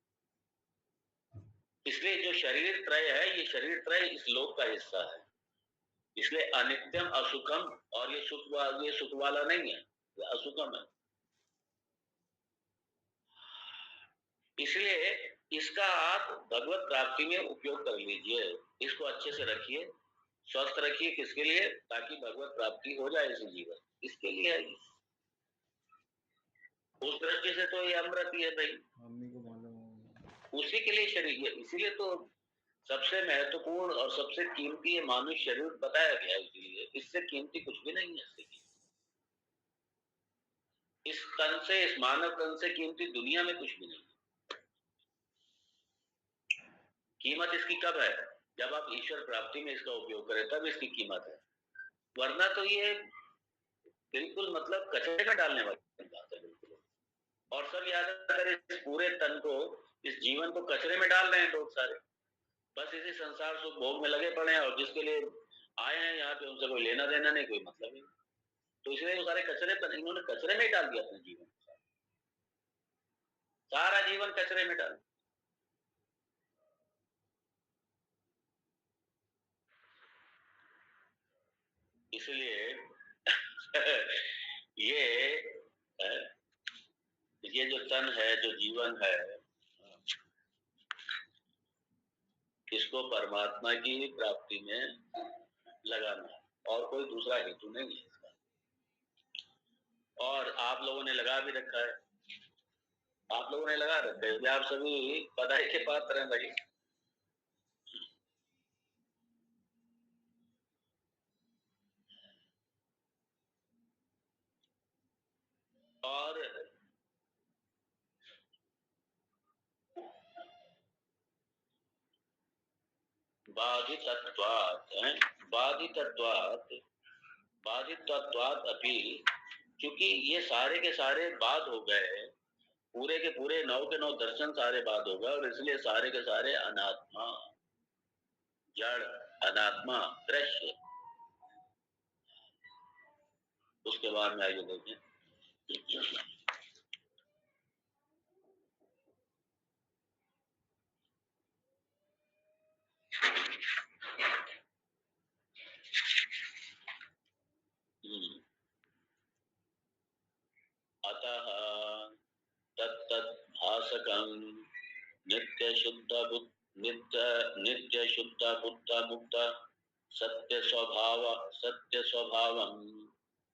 [SPEAKER 1] इसलिए जो शरीर त्रय है, ये शरीर त्रय इस लोक का हिस्सा है। इसलिए अनित्यम असुखम, और ये सुख वाला नहीं है, ये असुखम है। इसलिए इसका आप भगवत प्राप्ति में उपयोग कर लीजिए, इसको अच्छे से रखिए, स्वस्थ रखिए। किसके लिए? ताकि भगवत प्राप्ति हो जाए इस जीवन, इसके लिए है। उस दृष्टि से तो ये अमृत ही है भाई, उसी के लिए शरीर है। इसीलिए तो सबसे महत्वपूर्ण और सबसे कीमती मानुष शरीर बताया गया, इसलिए इससे कीमती कुछ भी नहीं है। इस तन से, इस मानव तन से कीमती दुनिया में कुछ भी नहीं। कीमत इसकी कब है? जब आप ईश्वर प्राप्ति में इसका उपयोग करें, तब इसकी कीमत है। वरना तो ये बिल्कुल मतलब कचरे में डालने वाली बात है, बिल्कुल। और सब याद करें, इस पूरे तन को, इस जीवन को कचरे में डाल रहे हैं लोग सारे। बस इसी संसार सुख भोग में लगे पड़े हैं, और जिसके लिए आए हैं यहाँ पे उनसे कोई लेना देना नहीं, कोई मतलब नहीं। तो इसलिए वो सारे कचरे पर, इन्होंने कचरे में ही डाल दिया अपने जीवन, सारा जीवन कचरे में डाल। इसलिए ये जो तन है, जो जीवन है, इसको परमात्मा की प्राप्ति में लगाना है, और कोई दूसरा हेतु नहीं है इसका। और आप लोगों ने लगा भी रखा है, आप लोगों ने लगा रखा है, आप सभी बधाई के पात्र हैं भाई। और बाधितत्वात् अपि, क्योंकि ये सारे के सारे बाध हो गए, पूरे के पूरे 9 के 9 दर्शन सारे बाध हो गए, और इसलिए सारे के सारे अनात्मा, जड़, अनात्मा, दृश्य। उसके बाद में आइए देखें, अतः तत्तद्भासकं नित्य शुद्ध नित्य शुद्ध बुद्ध मुक्त सत्य स्वभावं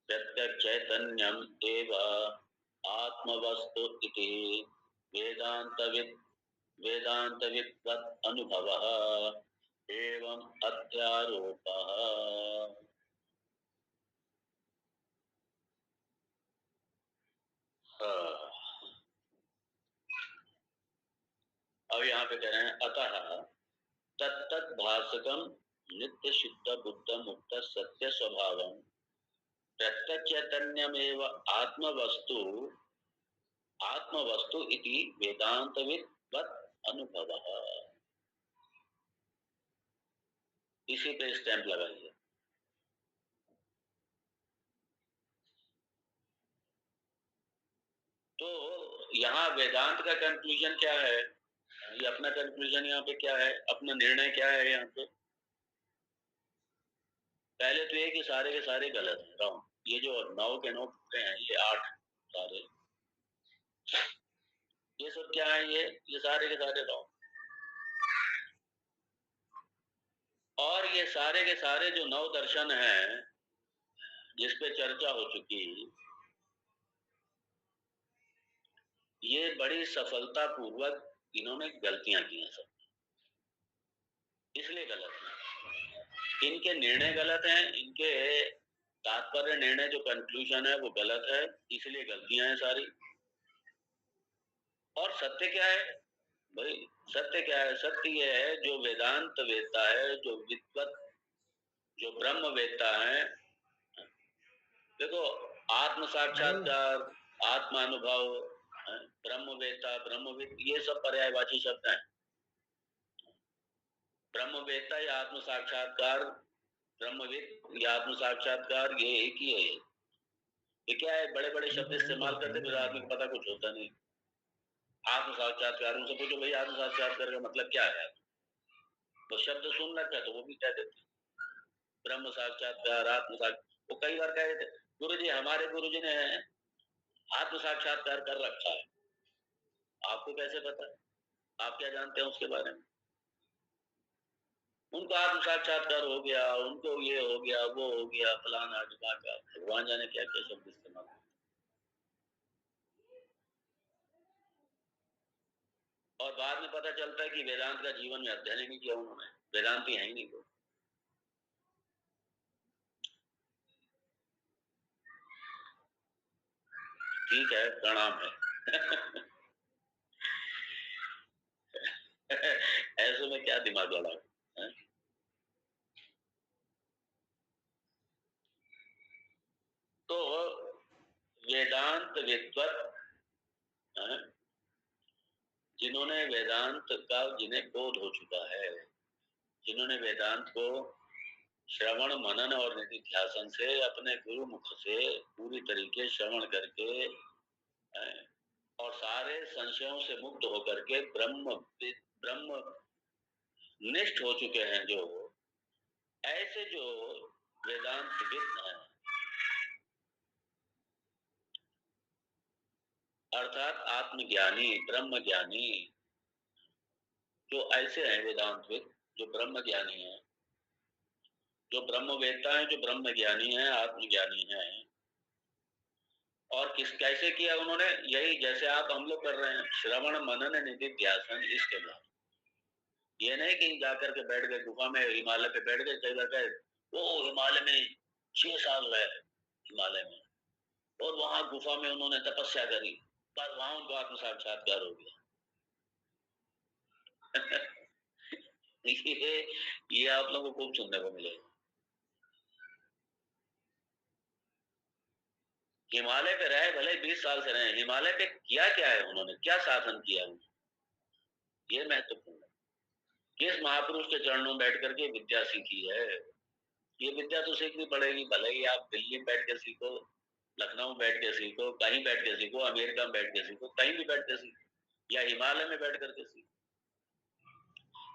[SPEAKER 1] प्रत्यक्ष चैतन्यम एव आत्मवस्तु इति वेदांतविद्वत् अनुभवः एवं अध्यारोपः। अब यहाँ पे कह रहे हैं अतः तत्तत् भासकम नित्य शुद्ध बुद्ध मुक्त सत्य स्वभावम प्रत्यक्ष चैतन्यमेव आत्मवस्तु इति वेदांतविद्वत् अनुभवः। इसी पे स्टैंप लगाइए। तो यहाँ वेदांत का कंक्लूजन क्या है? ये अपना कंक्लूजन यहाँ पे क्या है, अपना निर्णय क्या है यहाँ पे? पहले तो ये कि सारे के सारे गलत हैं, रॉन्ग। ये जो 9 के 9 टुकड़े हैं, ये 8 सारे, ये सब क्या है? ये सारे के सारे रॉन्ग। और ये सारे के सारे जो 9 दर्शन हैं जिस पे चर्चा हो चुकी, ये बड़ी सफलता पूर्वक इन्होंने गलतियां की हैं सब, इसलिए गलत है। इनके निर्णय गलत हैं, इनके तात्पर्य निर्णय जो कंक्लूजन है वो गलत है, इसलिए गलतियां हैं सारी। और सत्य क्या है भाई? सत्य क्या है? सत्य ये है जो वेदांत वेदता है, जो विद्वत, जो ब्रह्म वेदता है। देखो, आत्म साक्षात्कार, आत्मानुभव, ब्रह्म वेदता, ब्रह्मविद, ये सब पर्यायवाची शब्द हैं। ब्रह्म वेदता या आत्म साक्षात्कार, ब्रह्मविद या आत्म साक्षात्कार, ये एक ही है। ये क्या है? बड़े बड़े शब्द इस्तेमाल करते फिर आदमी को पता कुछ होता नहीं। आत्म साक्षात्कार, उनसे पूछो भाई आत्म साक्षात्कार का मतलब क्या है, वो शब्द सुन रखा है तो वो भी कह देते। ब्रह्म साक्षात्कार, आत्म साक्षात्कार, वो कई बार कह देते गुरु जी, हमारे गुरु जी ने आत्म साक्षात्कार कर रखा है। आपको कैसे पता? आप क्या जानते हैं उसके बारे में? उनको आत्म साक्षात्कार हो गया, उनको ये हो गया, वो हो गया, फलाना ढिमाका, भगवान जाने क्या क्या शब्द इस्तेमाल। और बाद में पता चलता है कि वेदांत का जीवन में अध्ययन ही नहीं किया उन्होंने, वेदांती है ही नहीं वो। ठीक है, प्रणाम है। ऐसे में क्या दिमाग लड़ा है? तो वेदांत विद्वत, जिन्होंने वेदांत का, जिन्हें बोध हो चुका है, जिन्होंने वेदांत को श्रवण मनन और निधिध्यासन से, अपने गुरु मुख से पूरी तरीके श्रवण करके और सारे संशयों से मुक्त होकर के ब्रह्म निष्ठ हो चुके हैं, जो ऐसे जो वेदांत विद हैं, अर्थात आत्मज्ञानी, ब्रह्म ज्ञानी, जो ऐसे हैं वेदांतविद, जो ब्रह्म ज्ञानी हैं, जो ब्रह्म वेदता है, जो ब्रह्म ज्ञानी है, आत्मज्ञानी है। और किस कैसे किया उन्होंने? यही जैसे आप हम लोग कर रहे हैं, श्रवण मनन निधिध्यासन, इसके बाद। ये नहीं कि जाकर के बैठ गए गुफा में, हिमालय पे बैठ गए, कई बार गए वो हिमालय में 6 साल रहे हिमालय में, और वहां गुफा में उन्होंने तपस्या करी, पर वहां उनको आत्म साक्षात्कार हो गया। ये आप लोगों को खूब सुनने को मिलेगा। हिमालय पे रहे, भले 20 साल से रहे, हिमालय पे किया क्या है उन्होंने, क्या साधन किया उन्होंने, ये महत्वपूर्ण है। किस महापुरुष के चरणों में बैठ करके विद्या सीखी है? ये विद्या तो सीखनी पड़ेगी, भले ही आप दिल्ली में बैठ के सीखो, लखनऊ बैठ के सीखो, कहीं बैठ के सीखो, अमेरिका में बैठ के सीखो, कहीं भी बैठ के सीखो, या हिमालय में बैठ करके सीखो।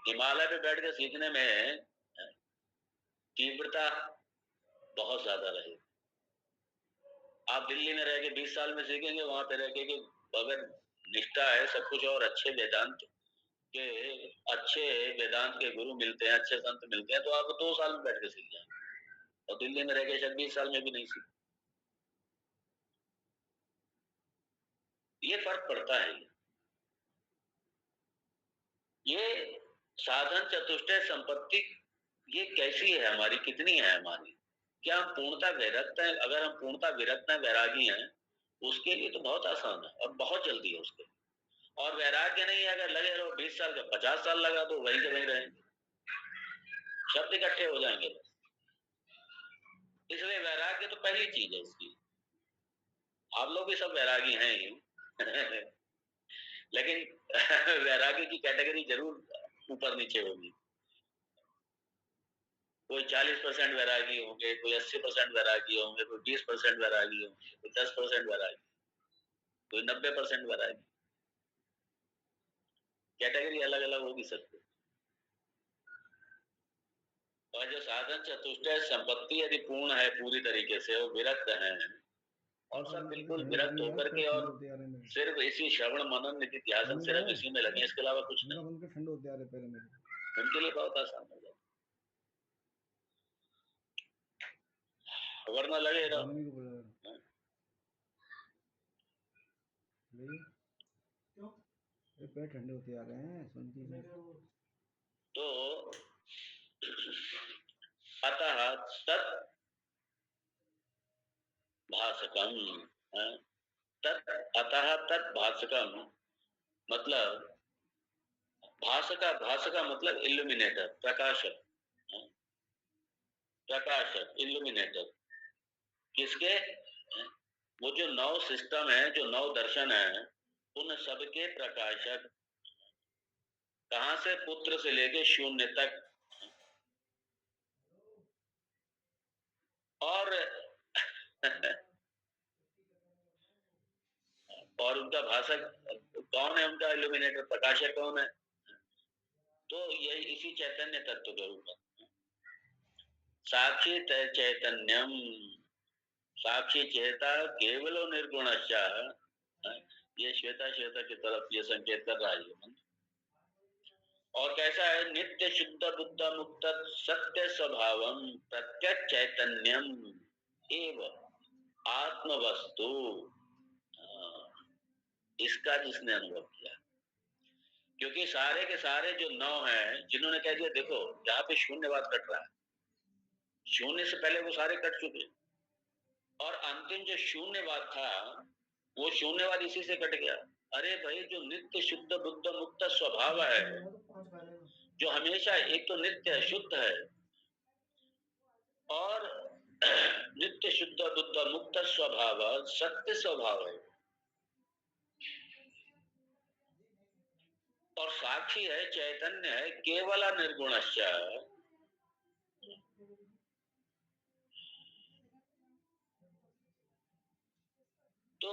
[SPEAKER 1] हिमालय पे बैठ के सीखने में तीव्रता बहुत ज्यादा रहेगी। आप दिल्ली में रह के 20 साल में सीखेंगे, वहां पे रह के अगर निष्ठा है, सब कुछ, और अच्छे वेदांत के गुरु मिलते हैं, अच्छे संत मिलते हैं, तो आप 2 साल में बैठ के सीख जाएंगे। और दिल्ली में रह के शायद 20 साल में भी नहीं सीख। ये फर्क पड़ता है। ये साधन चतुष्टय संपत्ति ये कैसी है हमारी, कितनी है हमारी, क्या हम पूर्णता विरक्त हैं? अगर हम पूर्णता विरक्त हैं, वैरागी हैं, उसके लिए तो बहुत आसान है और बहुत जल्दी है उसके। और वैराग्य नहीं है, अगर लगे रहो 20 साल का 50 साल लगा दो, वहीं के वहीं रहेंगे, शब्द इकट्ठे हो जाएंगे बस। इसलिए वैराग्य तो पहली चीज है इसकी। आप लोग भी सब वैरागी हैं ही लेकिन वैराग्य की कैटेगरी जरूर ऊपर नीचे होगी। कोई 40% वैरागी होंगे, कोई 80% वैरागी होंगे, कोई 20% वैरागी होंगे, कोई 10% वैरागी, कोई 90% वैरागी। कैटेगरी अलग अलग होगी सबकी। और जो साधन चतुष्टय संपत्ति यदि पूर्ण है पूरी तरीके से, वो विरक्त है और सब बिल्कुल विरक्त होकर के और सिर्फ इसी श्रवण मनन निधि ध्यान सिर्फ इसी में लगे, इसके अलावा कुछ नहीं,
[SPEAKER 3] ठंड होते आ रहे पैर मेरे,
[SPEAKER 1] उनके लिए बहुत आसान हो जाए। वरना लगे रहो
[SPEAKER 3] पैर ठंडे होते आ रहे हैं सुनती है।
[SPEAKER 1] तो अतः तत् भासकम, अतः तत् भासकम मतलब भासका मतलब इल्यूमिनेटर, प्रकाशक, प्रकाशक इल्यूमिनेटर। किसके? वो जो नौ सिस्टम है, जो नौ दर्शन है, उन सबके प्रकाशक। कहां से? पुत्र से लेके शून्य तक। और और उनका भाषक कौन है? उनका इल्यूमिनेटर प्रकाशक कौन है? तो यही इसी चैतन्य तत्व के ऊपर साक्षी चैतन्यम, साक्षी चेता केवलो निर्गुण। ये श्वेता की तरफ ये संकेत कर रहा है ये मंत्र। और कैसा है? नित्य शुद्ध बुद्ध मुक्त सत्य स्वभावम प्रत्यक्ष चैतन्यम एव आत्म वस्तु। इसका जिसने अनुभव किया, क्योंकि सारे के सारे जो नौ हैं, जिन्होंने कह दिया देखो यहाँ पे शून्यवाद कट रहा है, शून्य से पहले वो सारे कट चुके, और अंतिम जो शून्यवाद था वो शून्यवाद इसी से कट गया। अरे भाई, जो नित्य शुद्ध बुद्ध मुक्त स्वभाव है, जो हमेशा एक तो नित्य शुद्ध है और नित्य शुद्ध बुद्ध मुक्त स्वभाव सत्य स्वभाव है, और साक्षी है, चैतन्य है, केवल निर्गुणश्च। तो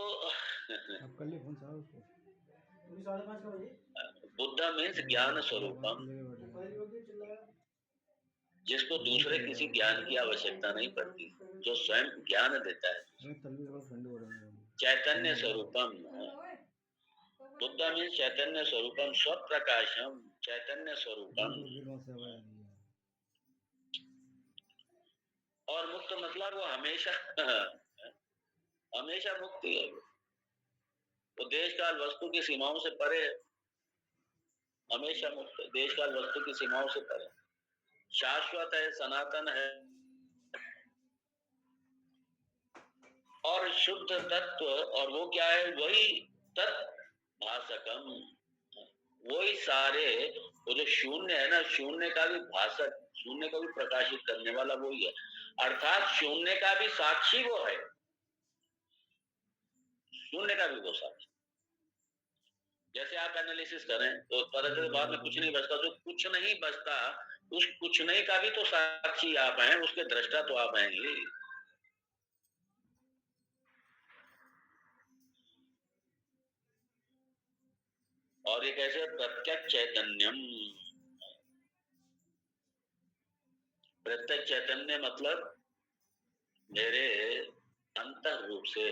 [SPEAKER 1] बुद्ध मीन्स ज्ञान स्वरूपम, जिसको दूसरे किसी ज्ञान की आवश्यकता नहीं पड़ती, जो स्वयं ज्ञान देता है। चैतन्य स्वरूपम, बुद्ध मीन्स चैतन्य स्वरूपम, स्वप्रकाशम, चैतन्य स्वरूपम। और मुक्त मतलब वो हमेशा हमेशा मुक्ति है, वो देश काल वस्तु की सीमाओं से परे है, हमेशा मुक्त, देश काल वस्तु की सीमाओं से परे, शाश्वत है, सनातन है और शुद्ध तत्व। और वो क्या है? वही तत् भासकम, वही सारे, वो जो शून्य है ना, शून्य का भी भाषक, शून्य को भी प्रकाशित करने वाला वही है, अर्थात शून्य का भी साक्षी वो है, शून्य का भी वो साक्षी। जैसे आप एनालिसिस करें तो पता चले बाद में कुछ नहीं बचता, जो कुछ नहीं बचता उस कुछ नहीं का भी तो साक्षी आप हैं, उसके दृष्टा तो आप हैं ही। और ये कैसे? प्रत्यक्ष चैतन्यम, प्रत्यक्ष चैतन्य मतलब मेरे अंतर रूप से,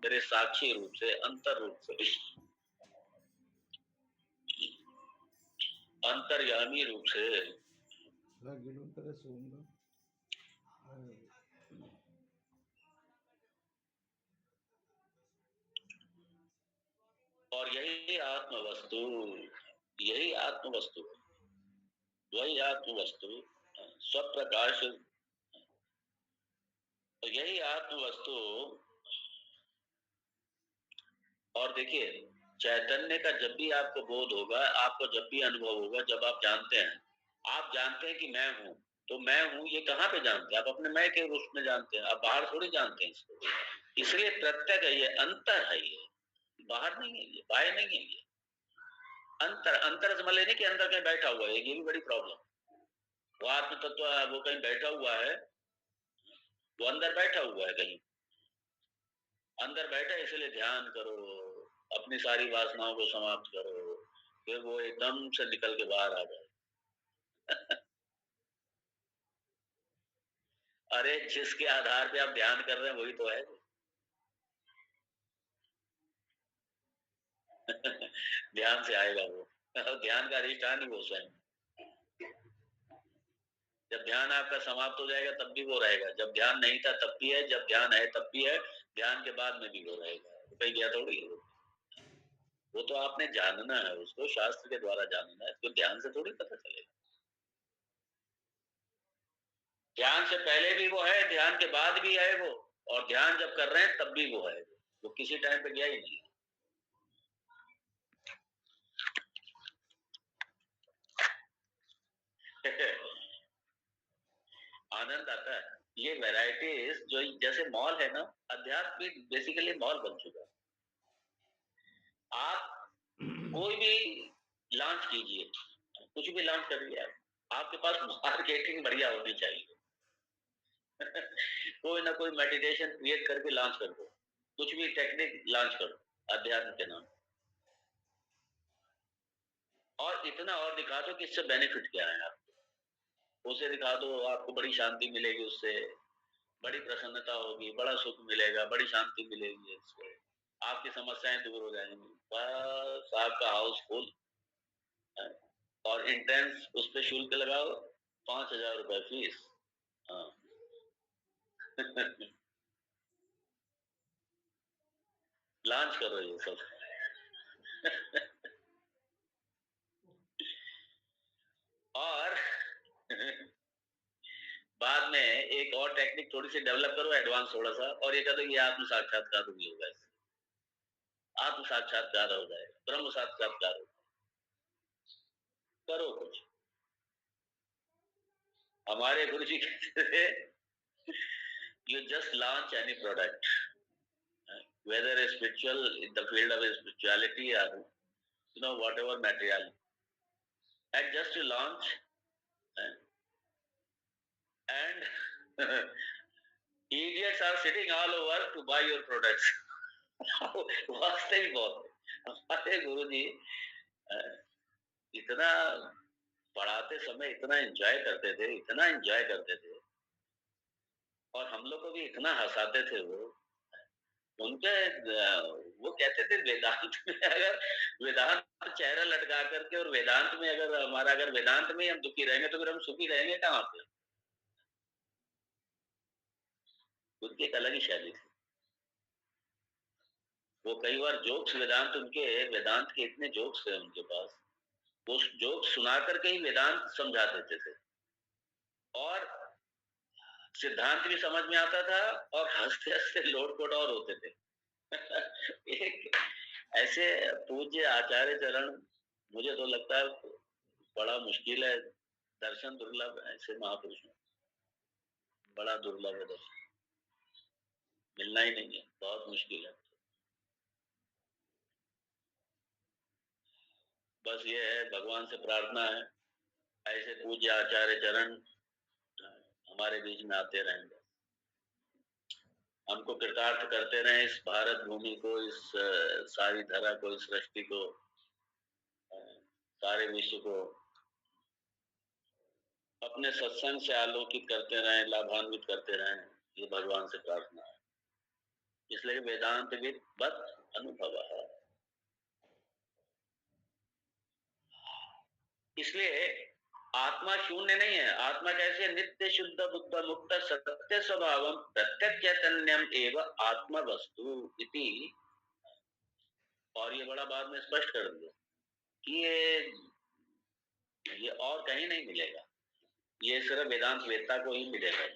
[SPEAKER 1] मेरे साक्षी रूप से, अंतर रूप से, अंतर्यामी रूप से। और यही आत्म वस्तु, यही आत्म वस्तु, वही आत्म वस्तु स्वप्रकाश, यही आत्म वस्तु। और देखिए, चैतन्य का जब भी आपको बोध होगा, आपको जब भी अनुभव होगा, जब आप जानते हैं कि मैं हूं, तो मैं हूं ये कहाँ पे जानते हैं? आप अपने मैं के रूप में जानते हैं, आप बाहर थोड़ी जानते हैं इसको। इसलिए प्रत्यक्ष है, ये अंतर है, ये बाहर नहीं है, ये बाहर नहीं है, ये अंतर। अंतर समझ लेने कि अंदर कहीं बैठा हुआ है, ये भी बड़ी प्रॉब्लम। वो आत्म तत्व वो कहीं बैठा हुआ है, वो अंदर बैठा हुआ है, कहीं अंदर बैठा है, इसलिए ध्यान करो, अपनी सारी वासनाओं को समाप्त करो, फिर वो एकदम से निकल के बाहर आ जाए। अरे जिसके आधार पे आप ध्यान कर रहे हैं वही तो है। ध्यान से आएगा वो। ध्यान का अधिष्ठान ही वो स्वयं। जब ध्यान आपका समाप्त हो जाएगा तब भी वो रहेगा, जब ध्यान नहीं था तब भी है, जब ध्यान है तब भी है, ध्यान के बाद में भी वो रहेगा, कहीं गया थोड़ी है वो तो आपने जानना है, उसको शास्त्र के द्वारा जानना है, तो ध्यान से थोड़ी पता चलेगा। ध्यान से पहले भी वो है, ध्यान के बाद भी है वो, और ध्यान जब कर रहे हैं तब भी वो है, वो किसी टाइम पे गया ही नहीं। आनंद आता है। ये वैरायटीज जो जैसे मॉल है ना, अध्यात्म बेसिकली मॉल बन चुका है। आप कोई भी लॉन्च कीजिए, कुछ भी लॉन्च करिए, आपके पास मार्केटिंग बढ़िया होनी चाहिए। कोई ना कोई मेडिटेशन क्रिएट करके लॉन्च कर दो, कुछ भी टेक्निक लॉन्च कर दो अध्यात्म के नाम, और इतना और दिखा दो कि इससे बेनिफिट क्या है आपको, उसे दिखा दो, आपको बड़ी शांति मिलेगी उससे, बड़ी प्रसन्नता होगी, बड़ा सुख मिलेगा, बड़ी शांति मिलेगी इससे, आपकी समस्याएं दूर हो जाएंगी, बस आपका हाउस फुल। और इंटेंस उस पर शुल्क लगाओ, 5,000 रुपए फीस। हाँ। लॉन्च करो ये सब। और बाद में एक और टेक्निक थोड़ी सी डेवलप करो, एडवांस थोड़ा सा, और ये कह दो ये आत्म साक्षात्कार भी होगा, आत्म साक्षात्कार हो जाएगा, ब्रह्म साक्षात्कार हो, करो कुछ। हमारे गुरु जी कहते थे, you just launch any product, whether a spiritual in the field of spirituality or whatever material, and just to launch, and idiots are sitting all over to buy your products. वास्तविक बहुत है। हमारे गुरु जी इतना पढ़ाते समय इतना एंजॉय करते थे, इतना एंजॉय करते थे, और हम लोग को भी इतना हंसाते थे वो। उनके वो कहते थे वेदांत में अगर वेदांत चेहरा लटका करके, और वेदांत में अगर हमारा अगर वेदांत में हम दुखी रहेंगे तो फिर हम सुखी रहेंगे कहाँ पे? उनकी एक अलग ही शैली थी। वो कई बार जोक्स, वेदांत उनके, वेदांत के इतने जोक्स थे उनके पास, वो जोक सुना करके ही वेदांत समझा देते थे, और सिद्धांत भी समझ में आता था, और हंसते हंसते लोटपोट और होते थे। एक ऐसे पूज्य आचार्य चरण, मुझे तो लगता है बड़ा मुश्किल है दर्शन, दुर्लभ ऐसे महापुरुष में, बड़ा दुर्लभ है दर्शन, मिलना ही नहीं है, बहुत मुश्किल है। बस ये है, भगवान से प्रार्थना है ऐसे पूज्य आचार्य चरण हमारे बीच में आते रहेंगे, हमको कृतार्थ करते रहे, इस भारत भूमि को, इस सारी धरा को, इस सृष्टि को, सारे विश्व को अपने सत्संग से आलोकित करते रहें, लाभान्वित करते रहें, ये भगवान से प्रार्थना है। इसलिए वेदांत विद्वत अनुभव है। इसलिए आत्मा शून्य नहीं है। आत्मा कैसे? नित्य शुद्ध बुद्ध मुक्त सत्य स्वभावम प्रत्यक्ष चैतन्यम एवं आत्मा वस्तु इति और ये बड़ा बाद में स्पष्ट कर दिया कि ये और कहीं नहीं मिलेगा, ये सिर्फ वेदांत वेत्ता को ही मिलेगा।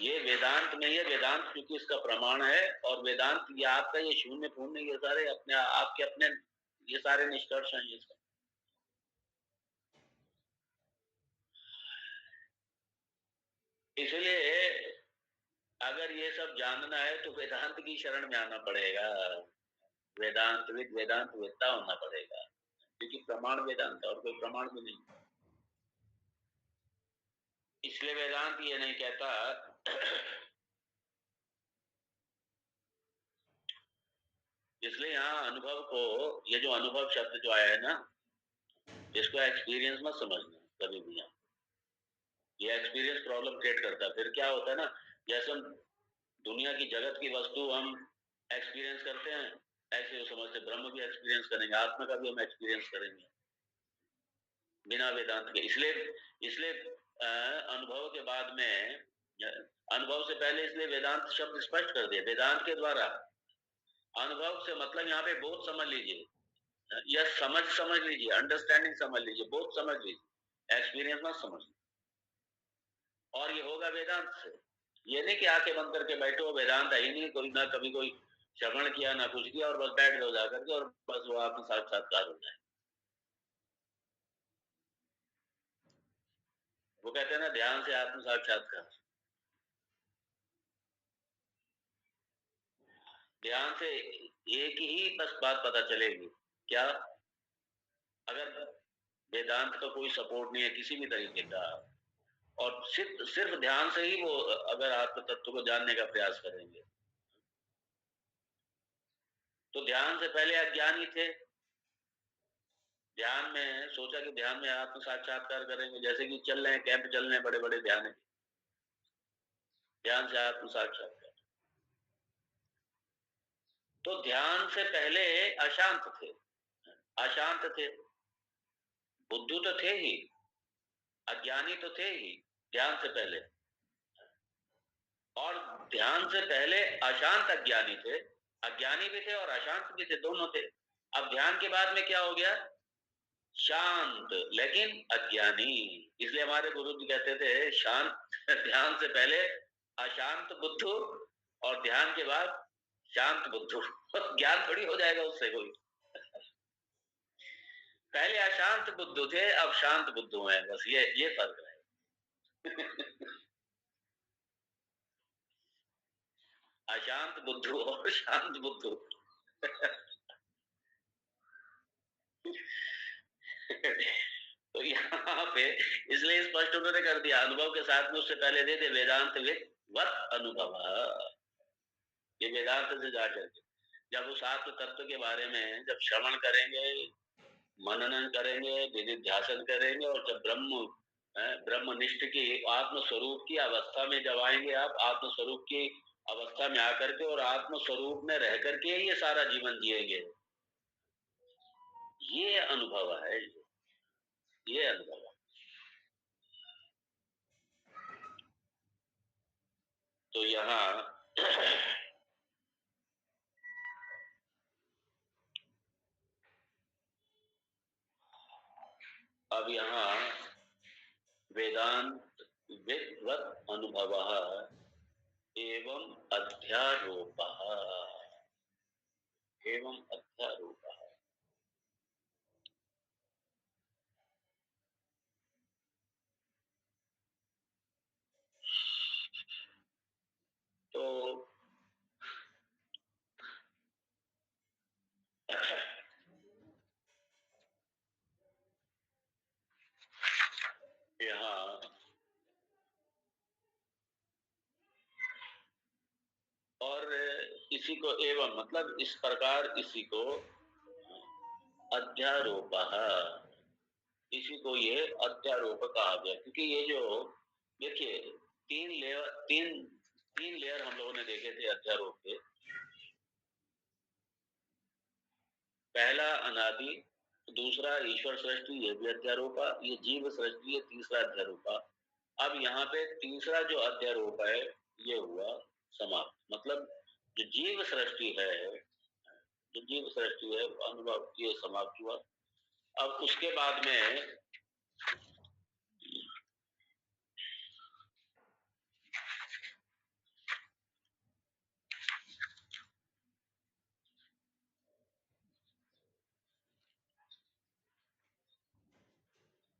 [SPEAKER 1] ये वेदांत में, ये वेदांत क्योंकि इसका प्रमाण है, और वेदांत ये आपका ये शून्य पूर्ण ये सारे अपने आपके अपने ये सारे निष्कर्ष हैं ये सब। इसलिए अगर ये सब जानना है तो वेदांत की शरण में आना पड़ेगा, वेदांतविद वेदांत वेत्ता होना पड़ेगा, क्योंकि प्रमाण वेदांत और कोई प्रमाण भी नहीं। इसलिए वेदांत ये नहीं कहता इसलिए यहाँ अनुभव को, ये जो अनुभव शब्द जो आया है ना, इसको एक्सपीरियंस मत समझना कभी भी। यहाँ ये एक्सपीरियंस प्रॉब्लम क्रिएट करता है। फिर क्या होता है ना, जैसे हम दुनिया की जगत की वस्तु हम एक्सपीरियंस करते हैं, ऐसे वो समझते ब्रह्म भी एक्सपीरियंस करेंगे, आत्मा का भी हम एक्सपीरियंस करेंगे बिना वेदांत के। इसलिए अनुभव के बाद में, अनुभव से पहले इसलिए वेदांत शब्द स्पष्ट कर दिया, वेदांत के द्वारा। अनुभव से मतलब यहाँ पे बोध समझ लीजिए, या समझ लीजिए, अंडरस्टैंडिंग समझ लीजिए, बोध समझ लीजिए, एक्सपीरियंस मत समझ। और ये होगा वेदांत से। ये नहीं कि आंखें बंद करके बैठो, वेदांत है ही नहीं, कोई ना कभी कोई श्रवण किया ना कुछ किया और बस बैठ जाओ जाकर के और बस वो आत्म साक्षात्कार हो जाए। वो कहते हैं ना ध्यान से आत्म साक्षात्कार। ध्यान से एक ही बस बात पता चलेगी, क्या? अगर वेदांत का कोई सपोर्ट नहीं है किसी भी तरीके का, और सिर्फ ध्यान से ही वो अगर आत्म तत्व को जानने का प्रयास करेंगे, तो ध्यान से पहले अज्ञानी थे। ध्यान में सोचा कि ध्यान में आत्म साक्षात्कार करेंगे, जैसे कि चल रहे हैं कैंप चल रहे हैं बड़े बड़े ध्यान से आत्म साक्षात्कार। तो ध्यान से पहले अशांत थे, अशांत थे, बुद्धू तो थे ही, अज्ञानी तो थे ही ध्यान से पहले। और ध्यान से पहले अशांत अज्ञानी थे, अज्ञानी भी थे और अशांत भी थे, दोनों थे। अब ध्यान के बाद में क्या हो गया? शांत लेकिन अज्ञानी। इसलिए हमारे गुरु जी कहते थे शांत ध्यान से पहले अशांत बुद्धू और ध्यान के बाद शांत बुद्धू। ज्ञान थोड़ी हो जाएगा उससे कोई। पहले अशांत बुद्धू थे, अब शांत बुद्धू हैं, बस ये फर्क है। अशांत बुद्धू और शांत बुद्धू। तो यहाँ पे इसलिए स्पष्ट उन्होंने कर दिया, अनुभव के साथ में उससे पहले दे दे वेदांत वत अनुभव। ये वेदांत से जा करके जब उस आत्म तत्व के बारे में जब श्रवण करेंगे, मनन करेंगे, निधिध्यासन करेंगे, और जब ब्रह्मनिष्ठ की आत्म स्वरूप की अवस्था में जब आएंगे, आप आत्म स्वरूप की अवस्था में आकर के और आत्म स्वरूप में रह करके ये सारा जीवन जिएंगे, ये अनुभव है, ये अनुभव है। तो यहाँ अब यहाँ वेदांत विद्वत अनुभव एवं अध्यारोप एवं अध्यारोप। तो यहाँ और इसी को एवं मतलब इस प्रकार इसी को अध्यारोप, इसी को ये अध्यारोप कहा गया, क्योंकि ये जो देखिए तीन लेयर हम लोगों ने देखे थे अध्यारोप के। पहला अनादि, दूसरा ईश्वर सृष्टि, ये भी अध्यारोपा, ये जीव सृष्टि, ये तीसरा अध्यारोपा। अब यहाँ पे तीसरा जो अध्यारोप है ये हुआ समाप्त। मतलब जो जीव सृष्टि है, जो जीव सृष्टि है अनुभव ये समाप्त हुआ। अब उसके बाद में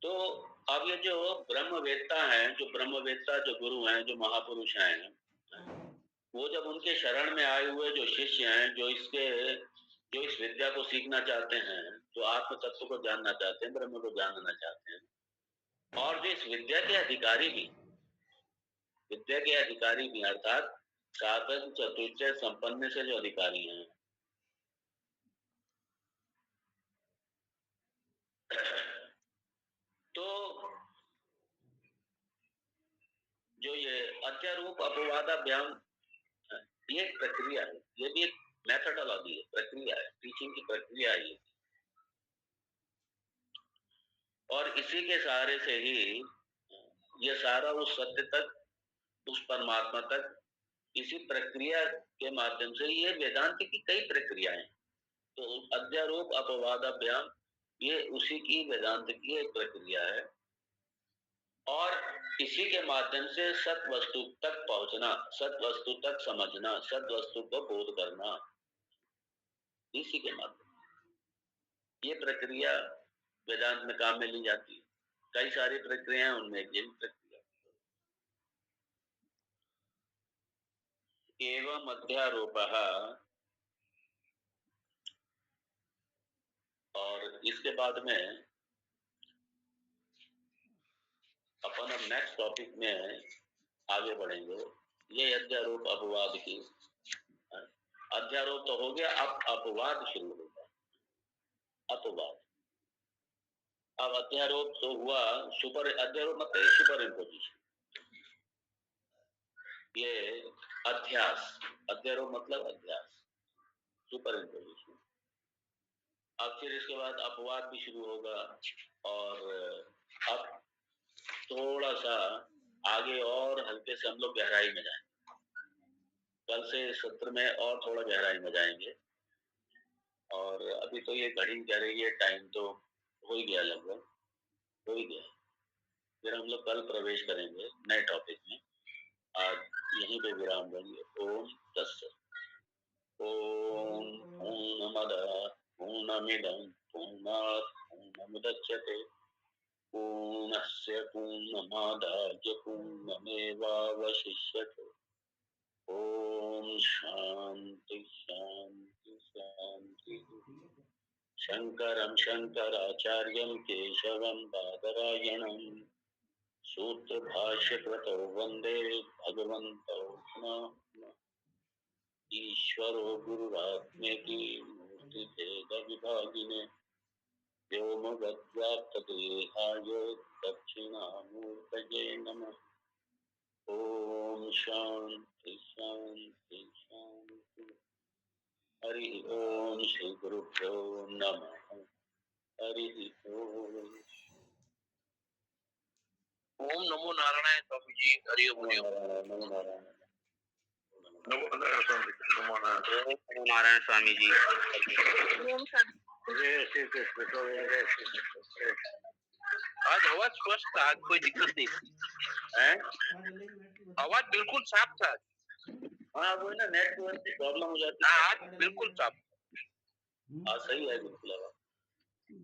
[SPEAKER 1] तो अब ये जो ब्रह्मवेत्ता हैं, जो ब्रह्मवेत्ता जो गुरु हैं, जो महापुरुष हैं, वो जब उनके शरण में आए हुए जो शिष्य हैं, जो इस विद्या को सीखना चाहते हैं, जो आत्म तत्व को जानना चाहते हैं, ब्रह्म को जानना चाहते हैं, और जो इस विद्या के अधिकारी भी अर्थात साधन चतुष्टय संपन्न से जो अधिकारी हैं, तो जो ये अध्यारूप अपवादाभ्याम, ये एक प्रक्रिया है, ये भी एक मेथोडोलॉजी है, प्रक्रिया है, टीचिंग की प्रक्रिया है ये। और इसी के सहारे से ही ये सारा उस सत्य तक, उस परमात्मा तक, इसी प्रक्रिया के माध्यम से, ये वेदांत की कई प्रक्रियाएं, तो अध्यारोप अपवादाभ्याम ये उसी की वेदांत की एक प्रक्रिया है। और इसी के माध्यम से सत वस्तु तक पहुंचना, सत वस्तु तक समझना, सत वस्तु को बोध करना, इसी के माध्यम ये प्रक्रिया वेदांत में काम में ली जाती है। कई सारी प्रक्रियाएं, उनमें एक ये प्रक्रिया। एवं अध्यारोपः, और इसके बाद में अपन अब नेक्स्ट टॉपिक में आगे बढ़ेंगे। ये अध्यारोप अपवाद की, अध्यारोप तो हो गया, अब अपवाद शुरू होगा। अपवाद, अब अध्यारोप तो हुआ, अध्यारोप मतलब सुपर इम्पोजिशन, ये अध्यास, अध्यारोप मतलब अध्यास, सुपर इम्पोजिशन। अब फिर इसके बाद अपवाद भी शुरू होगा, और अब थोड़ा सा आगे और हल्के से हम लोग गहराई में जाएंगे। कल से सत्र में और थोड़ा गहराई में जाएंगे। और अभी तो ये घड़ी कह रही है, टाइम तो हो ही गया, लगभग हो ही गया। फिर हम लोग कल प्रवेश करेंगे नए टॉपिक में। आज यहीं पे विराम देंगे। ओम तत्सत। ओम पूर्णमदः पूर्णमिदं पूर्णात् पूर्णमुदच्यते पूर्णस्य पूर्णमादाय पूर्णमेवावशिष्यते। ओम शांति शांति शांति। शंकरं शंकराचार्यं केशवं बादरायणं सूत्रभाष्यकृतौ वन्दे भगवन्तौ पुनः पुनः। ईश्वरो गुरुरात्मेति मूर्तिभेदविभागिने व्योमवद्व्याप्तदेहाय दक्षिणामूर्तये नमः। ओम शांति शांति शांति। हरि ओम श्री गुरुभ्यो नमः। हरि ओम।
[SPEAKER 4] ओम नमो नारायण स्वामी जी। हरि ओम।
[SPEAKER 1] नमो नारायण।
[SPEAKER 4] नमो नारायण स्वामी जी। नमो नारायण।
[SPEAKER 1] नमो नारायण स्वामी जी।
[SPEAKER 4] जय श्री कृष्ण। जय श्री कृष्ण। आज आवाज स्पष्ट था, आज कोई दिक्कत नहीं है। आवाज बिल्कुल साफ था।
[SPEAKER 1] हाँ, वो ना नेटवर्क की प्रॉब्लम हो जाती
[SPEAKER 4] है। आज बिल्कुल साफ।
[SPEAKER 1] हाँ, सही है बिल्कुल आवाज।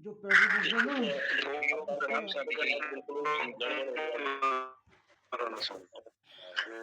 [SPEAKER 3] जो पैसे
[SPEAKER 1] बिल्कुल गड़बड़ हो जाती है।